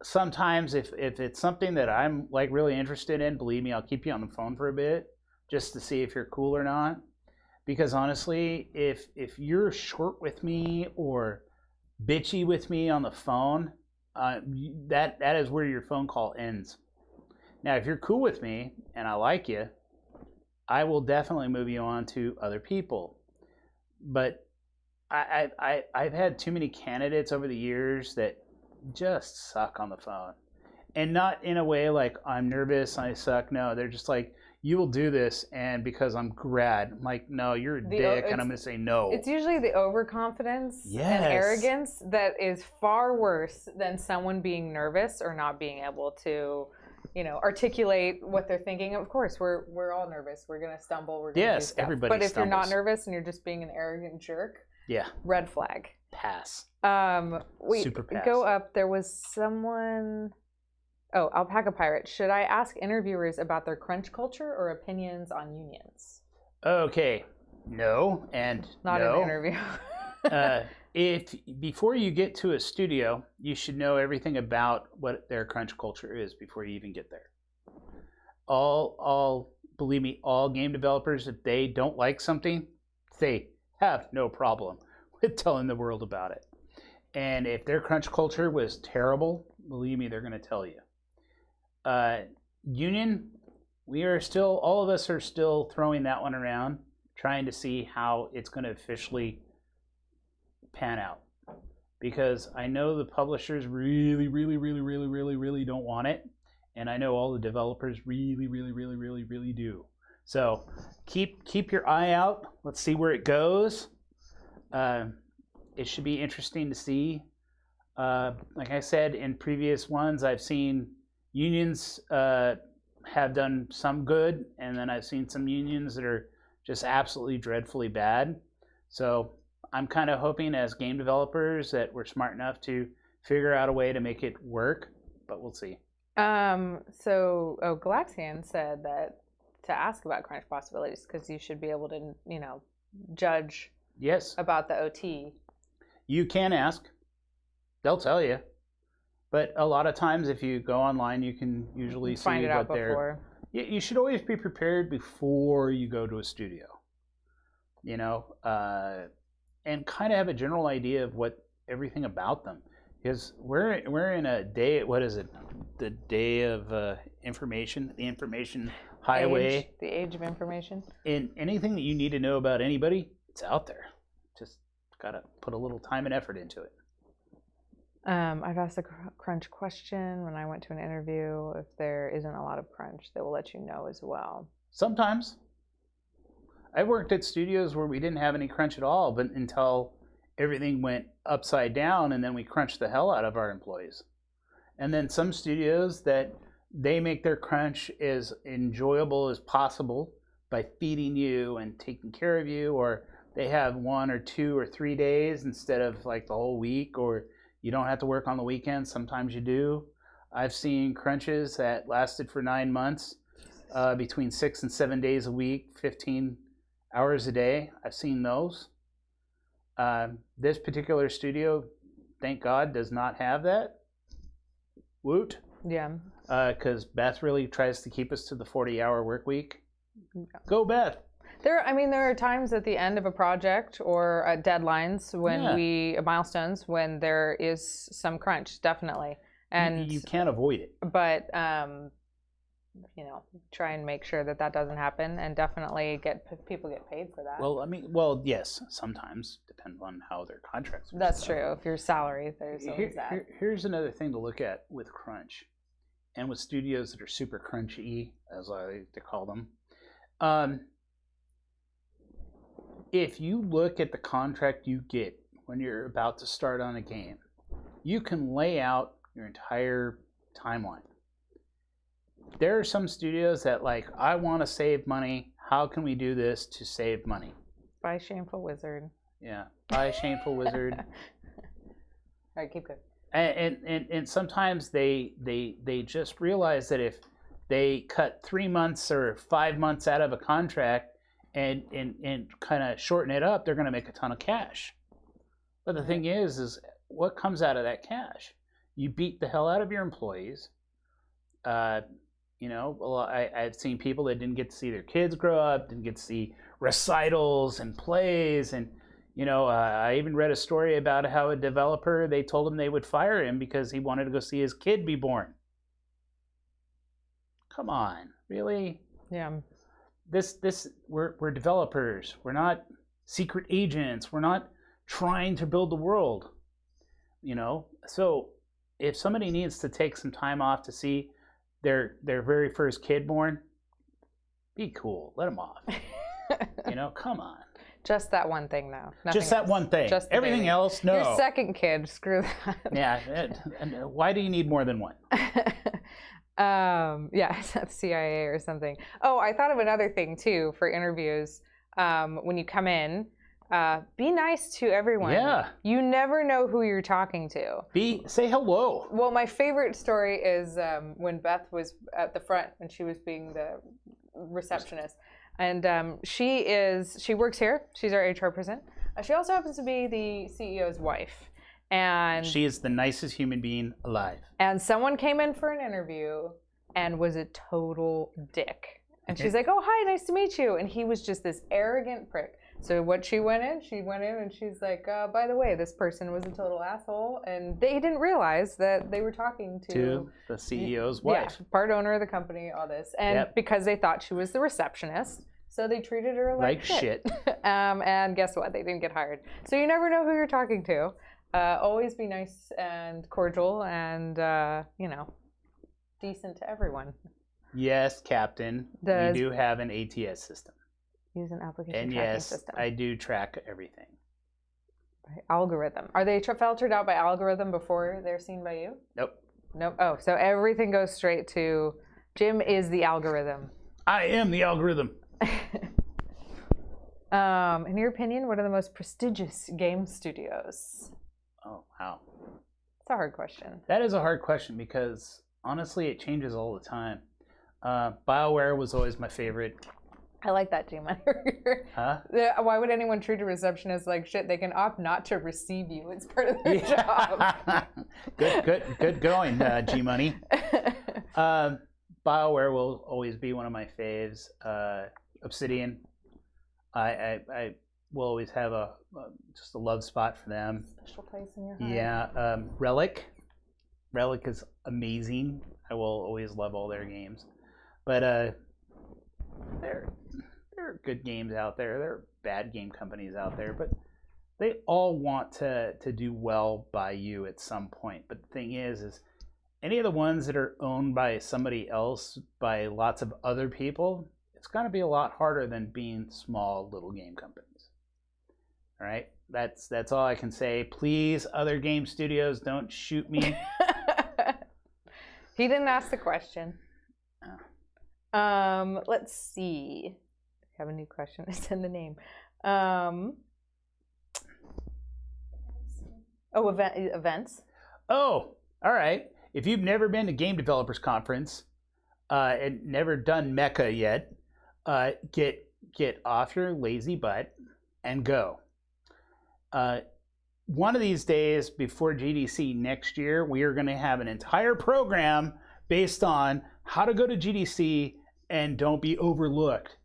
Speaker 2: Sometimes if it's something that I'm like really interested in, believe me, I'll keep you on the phone for a bit just to see if you're cool or not. Because honestly, if you're short with me or bitchy with me on the phone, that is where your phone call ends. Now, if you're cool with me and I like you, I will definitely move you on to other people. But I've had too many candidates over the years that just suck on the phone. And not in a way like, I'm nervous, I suck. No, they're just like, you will do this, and because I'm grad, I'm like, no, you're a dick, and I'm going to say no.
Speaker 3: It's usually the overconfidence and arrogance that is far worse than someone being nervous or not being able to, articulate what they're thinking. Of course, we're all nervous. We're going to stumble. We're going to do stuff.
Speaker 2: Everybody
Speaker 3: But if
Speaker 2: stumbles.
Speaker 3: you're not nervous and you're just being an arrogant jerk, red flag.
Speaker 2: Pass.
Speaker 3: Super pass. Go up. There was someone... Oh, Alpaca Pirate. Should I ask interviewers about their crunch culture or opinions on unions?
Speaker 2: Okay. No, and
Speaker 3: Not
Speaker 2: no.
Speaker 3: an interview.
Speaker 2: If before you get to a studio, you should know everything about what their crunch culture is before you even get there. Believe me, all game developers, if they don't like something, they have no problem with telling the world about it. And if their crunch culture was terrible, believe me, they're going to tell you. Union, all of us are still throwing that one around, trying to see how it's going to officially pan out. Because I know the publishers really, really, really, really, really, really don't want it. And I know all the developers really, really, really, really, really do. So keep your eye out. Let's see where it goes. It should be interesting to see. Like I said, in previous ones, I've seen unions have done some good, and then I've seen some unions that are just absolutely dreadfully bad. So I'm kind of hoping as game developers that we're smart enough to figure out a way to make it work, but we'll see.
Speaker 3: Galaxian said that to ask about crunch possibilities because you should be able to, judge about the OT.
Speaker 2: You can ask. They'll tell you. But a lot of times, if you go online, you can usually see what they're. You should always be prepared before you go to a studio. And kind of have a general idea of what everything about them, because we're in a day. What is it? The day of information, the information highway.
Speaker 3: The age of information.
Speaker 2: And anything that you need to know about anybody, it's out there. Just gotta put a little time and effort into it.
Speaker 3: I've asked a crunch question when I went to an interview. If there isn't a lot of crunch, they will let you know as well.
Speaker 2: Sometimes. I worked at studios where we didn't have any crunch at all, but until everything went upside down, and then we crunched the hell out of our employees. And then some studios that they make their crunch as enjoyable as possible by feeding you and taking care of you, or they have 1 or 2 or 3 days instead of like the whole week, or you don't have to work on the weekends. Sometimes you do. I've seen crunches that lasted for 9 months, between 6 and 7 days a week, 15 hours a day. I've seen those. This particular studio, thank God, does not have that. Woot.
Speaker 3: Yeah.
Speaker 2: Because Beth really tries to keep us to the 40-hour work week. Go, Beth.
Speaker 3: There are times at the end of a project or at deadlines when milestones when there is some crunch, definitely, and
Speaker 2: you can't avoid it.
Speaker 3: But try and make sure that doesn't happen, and definitely people get paid for that.
Speaker 2: Well, yes, sometimes depends on how their contracts are.
Speaker 3: That's true. If you're salary, there's always that.
Speaker 2: Here's another thing to look at with crunch, and with studios that are super crunchy, as I like to call them. If you look at the contract you get when you're about to start on a game, you can lay out your entire timeline. There are some studios that I want to save money. How can we do this to save money?
Speaker 3: Buy Shameful Wizard.
Speaker 2: Yeah, buy Shameful Wizard.
Speaker 3: All right, keep going.
Speaker 2: And sometimes they just realize that if they cut 3 months or 5 months out of a contract and kind of shorten it up, they're going to make a ton of cash. But the thing is what comes out of that cash? You beat the hell out of your employees. I've seen people that didn't get to see their kids grow up, didn't get to see recitals and plays, and I even read a story about how a developer, they told him they would fire him because he wanted to go see his kid be born. Come on, really?
Speaker 3: Yeah.
Speaker 2: We're developers. We're not secret agents. We're not trying to build the world. So if somebody needs to take some time off to see their very first kid born, be cool. Let them off. Come on.
Speaker 3: Just that one thing, though.
Speaker 2: Just that one thing. Just everything baby. Else, no.
Speaker 3: Your second kid, screw that.
Speaker 2: Yeah. Why do you need more than one?
Speaker 3: CIA or something. Oh, I thought of another thing too for interviews. When you come in, be nice to everyone.
Speaker 2: Yeah.
Speaker 3: You never know who you're talking to.
Speaker 2: Say hello.
Speaker 3: Well, my favorite story is when Beth was at the front when she was being the receptionist, and she works here. She's our HR person. She also happens to be the CEO's wife. And
Speaker 2: she is the nicest human being alive.
Speaker 3: And someone came in for an interview and was a total dick. And she's like, "Oh, hi, nice to meet you." And he was just this arrogant prick. So she went in and she's like, "By the way, this person was a total asshole." And they didn't realize that they were talking to
Speaker 2: the CEO's wife.
Speaker 3: Yeah, part owner of the company, all this. And because they thought she was the receptionist, so they treated her like shit. And guess what? They didn't get hired. So you never know who you're talking to. Always be nice and cordial and, decent to everyone.
Speaker 2: Yes, Captain. We do have an ATS system.
Speaker 3: Use an application tracking system.
Speaker 2: And yes, I do track everything.
Speaker 3: Algorithm. Are they filtered out by algorithm before they're seen by you?
Speaker 2: Nope.
Speaker 3: Oh, so everything goes straight to Jim is the algorithm.
Speaker 2: I am the algorithm.
Speaker 3: In your opinion, what are the most prestigious game studios?
Speaker 2: Oh, wow.
Speaker 3: It's a hard question.
Speaker 2: That is a hard question because, honestly, it changes all the time. BioWare was always my favorite.
Speaker 3: I like that, G-Money.
Speaker 2: Huh?
Speaker 3: Why would anyone treat a receptionist like shit? They can opt not to receive you. It's part of their job.
Speaker 2: Good going, G-Money. BioWare will always be one of my faves. Obsidian. I will always have just a love spot for them.
Speaker 3: Special place in your heart.
Speaker 2: Yeah, Relic. Relic is amazing. I will always love all their games. But there are good games out there. There are bad game companies out there, but they all want to do well by you at some point. But the thing is any of the ones that are owned by somebody else, by lots of other people, it's going to be a lot harder than being small little game companies. All right, that's all I can say. Please, other game studios, don't shoot me.
Speaker 3: He didn't ask the question.
Speaker 2: Oh.
Speaker 3: Let's see. I have a new question. It's in the name. Oh, events.
Speaker 2: Oh, all right. If you've never been to Game Developers Conference and never done Mecca yet, get off your lazy butt and go. One of these days before GDC next year, we are going to have an entire program based on how to go to GDC and don't be overlooked.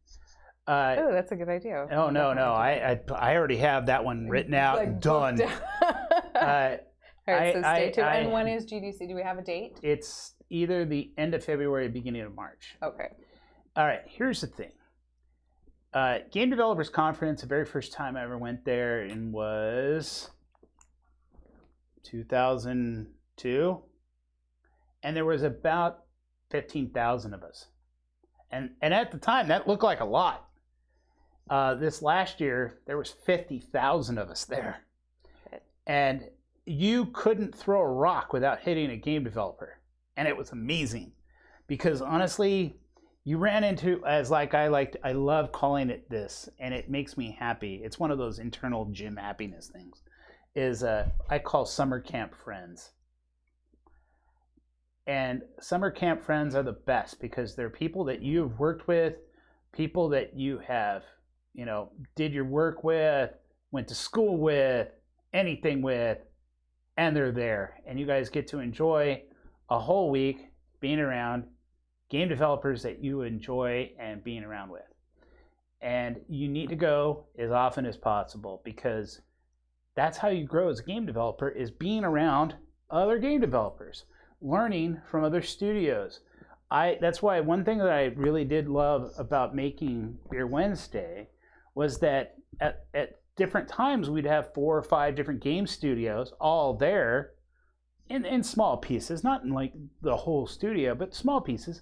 Speaker 3: Oh, that's a good idea.
Speaker 2: Oh no, I already have that one written out,
Speaker 3: like,
Speaker 2: done.
Speaker 3: All right, so stay tuned. And when is GDC? Do we have a date?
Speaker 2: It's either the end of February or beginning of March.
Speaker 3: Okay.
Speaker 2: All right, here's the thing. Game Developers Conference, the very first time I ever went there and was 2002. And there was about 15,000 of us. And at the time, that looked like a lot. This last year, there was 50,000 of us there. And you couldn't throw a rock without hitting a game developer. And it was amazing. Because honestly, you ran into, I love calling it this, and it makes me happy. It's one of those internal gym happiness things. I call summer camp friends. And summer camp friends are the best because they're people that you've worked with, people that you have, did your work with, went to school with, anything with, and they're there. And you guys get to enjoy a whole week being around game developers that you enjoy and being around with. And you need to go as often as possible because that's how you grow as a game developer, is being around other game developers, learning from other studios. That's why one thing that I really did love about making Beer Wednesday was that at different times we'd have 4 or 5 different game studios all there in small pieces, not in like the whole studio, but small pieces.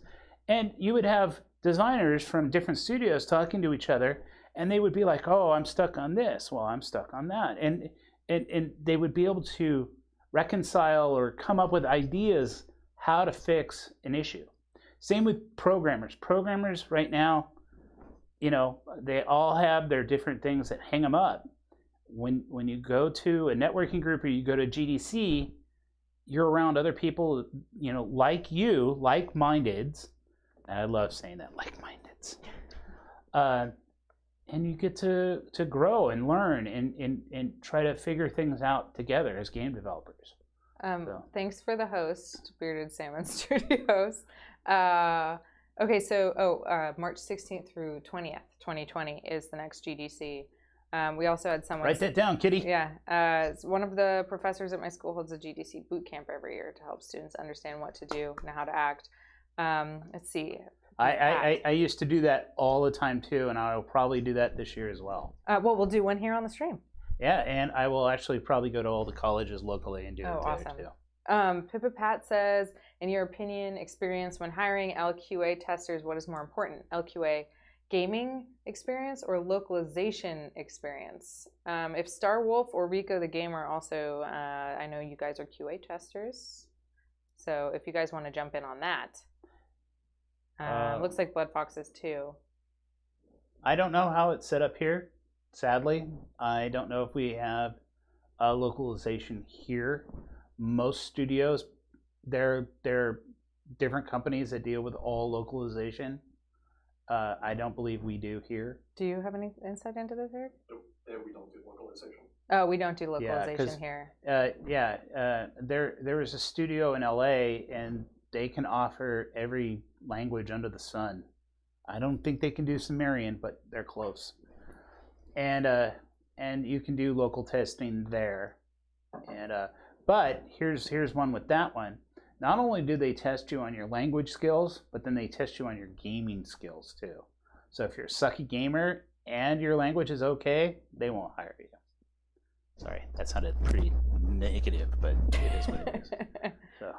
Speaker 2: And you would have designers from different studios talking to each other, and they would be like, oh, I'm stuck on this. Well, I'm stuck on that. And they would be able to reconcile or come up with ideas how to fix an issue. Same with programmers. Programmers right now, they all have their different things that hang them up. When you go to a networking group or you go to GDC, you're around other people, like you, like-mindeds. I love saying that, like-mindeds. And you get to grow and learn and try to figure things out together as game developers.
Speaker 3: Thanks for the host, Bearded Salmon Studios. Okay, so March 16th through 20th, 2020 is the next GDC. We also had someone...
Speaker 2: Write that down, Kitty.
Speaker 3: Yeah. One of the professors at my school holds a GDC boot camp every year to help students understand what to do and how to act. Let's see.
Speaker 2: I used to do that all the time too, and I'll probably do that this year as well.
Speaker 3: Well, we'll do one here on the stream.
Speaker 2: Yeah, and I will actually probably go to all the colleges locally and do it there
Speaker 3: awesome.
Speaker 2: too.
Speaker 3: Pippa Pat says, in your opinion, experience when hiring LQA testers, what is more important? LQA gaming experience or localization experience? If Star Wolf or Rico the Gamer also, I know you guys are QA testers, so if you guys want to jump in on that. Looks like Blood Fox is too.
Speaker 2: I don't know how it's set up here, sadly. I don't know if we have a localization here. Most studios, they're different companies that deal with all localization. I don't believe we do here.
Speaker 3: Do you have any insight into this, Eric?
Speaker 1: Nope, we don't do localization.
Speaker 3: Oh, we don't do localization here.
Speaker 2: There was a studio in LA, and they can offer every language under the sun. I don't think they can do Sumerian, but they're close. And you can do local testing there. But here's one with that one. Not only do they test you on your language skills, but then they test you on your gaming skills too. So if you're a sucky gamer and your language is okay, they won't hire you. Sorry, that sounded pretty negative, but it is what it is. So.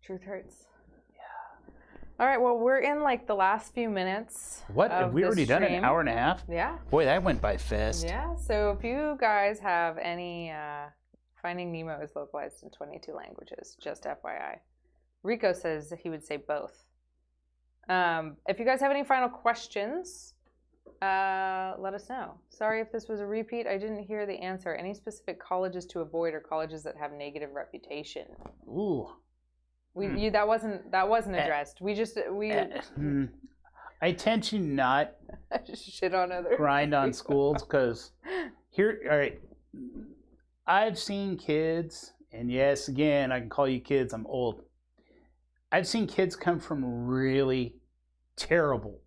Speaker 3: Truth hurts. Yeah. All right, well, we're in like the last few minutes.
Speaker 2: What? Have we already done an hour and a half?
Speaker 3: Yeah.
Speaker 2: Boy, that went by fast.
Speaker 3: Yeah, so if you guys have any... Finding Nemo is localized in 22 languages, just FYI. Rico says he would say both. If you guys have any final questions, let us know. Sorry if this was a repeat. I didn't hear the answer. Any specific colleges to avoid or colleges that have negative reputation?
Speaker 2: Ooh.
Speaker 3: That wasn't addressed.
Speaker 2: I tend to not
Speaker 3: shit on other
Speaker 2: grind on schools because all right, I've seen kids, and yes, again, I can call you kids, I'm old. I've seen kids come from really terrible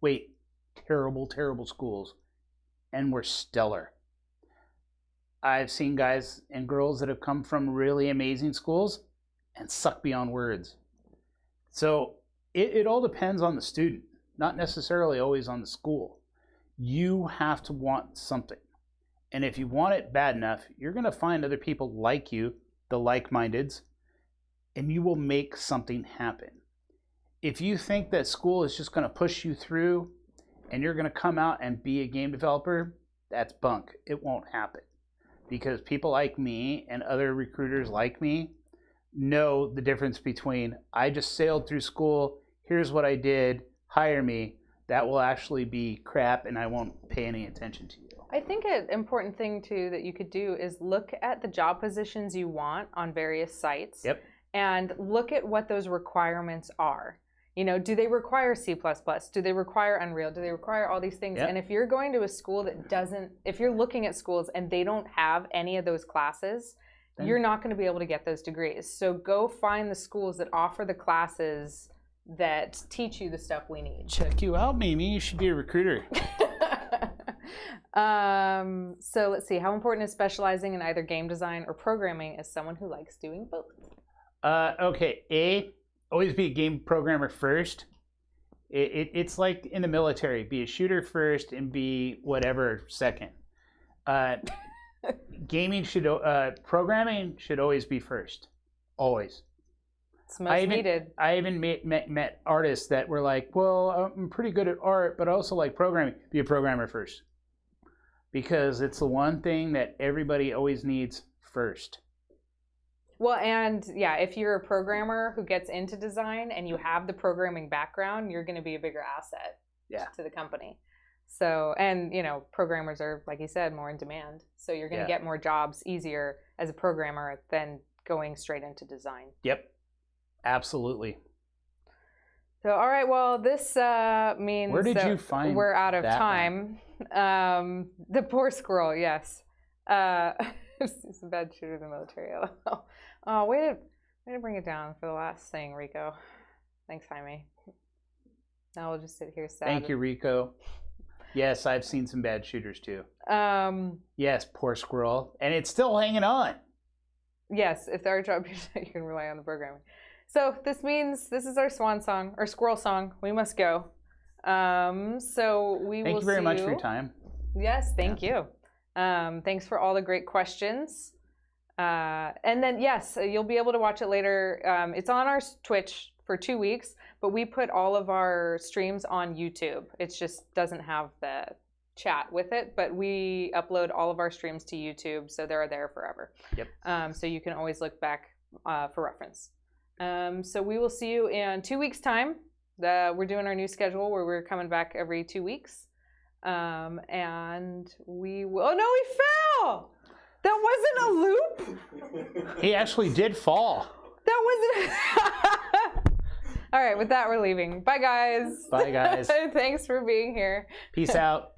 Speaker 2: schools and were stellar. I've seen guys and girls that have come from really amazing schools and suck beyond words. So it all depends on the student, not necessarily always on the school. You have to want something. And if you want it bad enough, you're going to find other people like you, the like-mindeds, and you will make something happen. If you think that school is just going to push you through and you're going to come out and be a game developer, that's bunk. It won't happen. Because people like me and other recruiters like me know the difference between I just sailed through school, here's what I did, hire me. That will actually be crap and I won't pay any attention to you.
Speaker 3: I think an important thing too that you could do is look at the job positions you want on various sites.
Speaker 2: Yep.
Speaker 3: And look at what those requirements are. You know, do they require C++? Do they require Unreal? Do they require all these things?
Speaker 2: Yep.
Speaker 3: And if you're going to a school that doesn't, if you're looking at schools and they don't have any of those classes, then you're not going to be able to get those degrees. So go find the schools that offer the classes that teach you the stuff we need.
Speaker 2: Check you out, Mimi. You should be a recruiter.
Speaker 3: So let's see. How important is specializing in either game design or programming as someone who likes doing both?
Speaker 2: Okay. Always be a game programmer first. It's like in the military. Be a shooter first and be whatever second. Programming should always be first. Always.
Speaker 3: It's most needed.
Speaker 2: I even met artists that were like, well, I'm pretty good at art, but I also like programming. Be a programmer first. Because it's the one thing that everybody always needs first.
Speaker 3: Well, and yeah, if you're a programmer who gets into design and you have the programming background, you're going to be a bigger asset to the company. So, and you know, programmers are, like you said, more in demand. So you're going to get more jobs easier as a programmer than going straight into design.
Speaker 2: Yep, absolutely.
Speaker 3: So, all right, well, this means
Speaker 2: Where did you find
Speaker 3: we're out of
Speaker 2: that
Speaker 3: time. The poor squirrel, yes. He's a bad shooter in the military. Oh, way to bring it down for the last thing, Rico. Thanks, Jaime. Now we'll just sit here sad.
Speaker 2: Thank you, Rico. Yes, I've seen some bad shooters too. Yes, poor squirrel. And it's still hanging on.
Speaker 3: Yes, if there are job you can rely on the programming. So this means this is our swan song, or squirrel song. We must go. So we will see you.
Speaker 2: Thank you very much for your time.
Speaker 3: Yes, thank you. Thanks for all the great questions. And then, yes, you'll be able to watch it later. It's on our Twitch for 2 weeks, but we put all of our streams on YouTube. It just doesn't have the chat with it, but we upload all of our streams to YouTube, so they're there forever.
Speaker 2: Yep.
Speaker 3: So you can always look back for reference. So we will see you in 2 weeks' time. We're doing our new schedule where we're coming back every 2 weeks. And we will. Oh no, we fell! That wasn't a loop?
Speaker 2: He actually did fall.
Speaker 3: That wasn't. All right, with that, we're leaving. Bye, guys.
Speaker 2: Bye, guys.
Speaker 3: Thanks for being here.
Speaker 2: Peace out.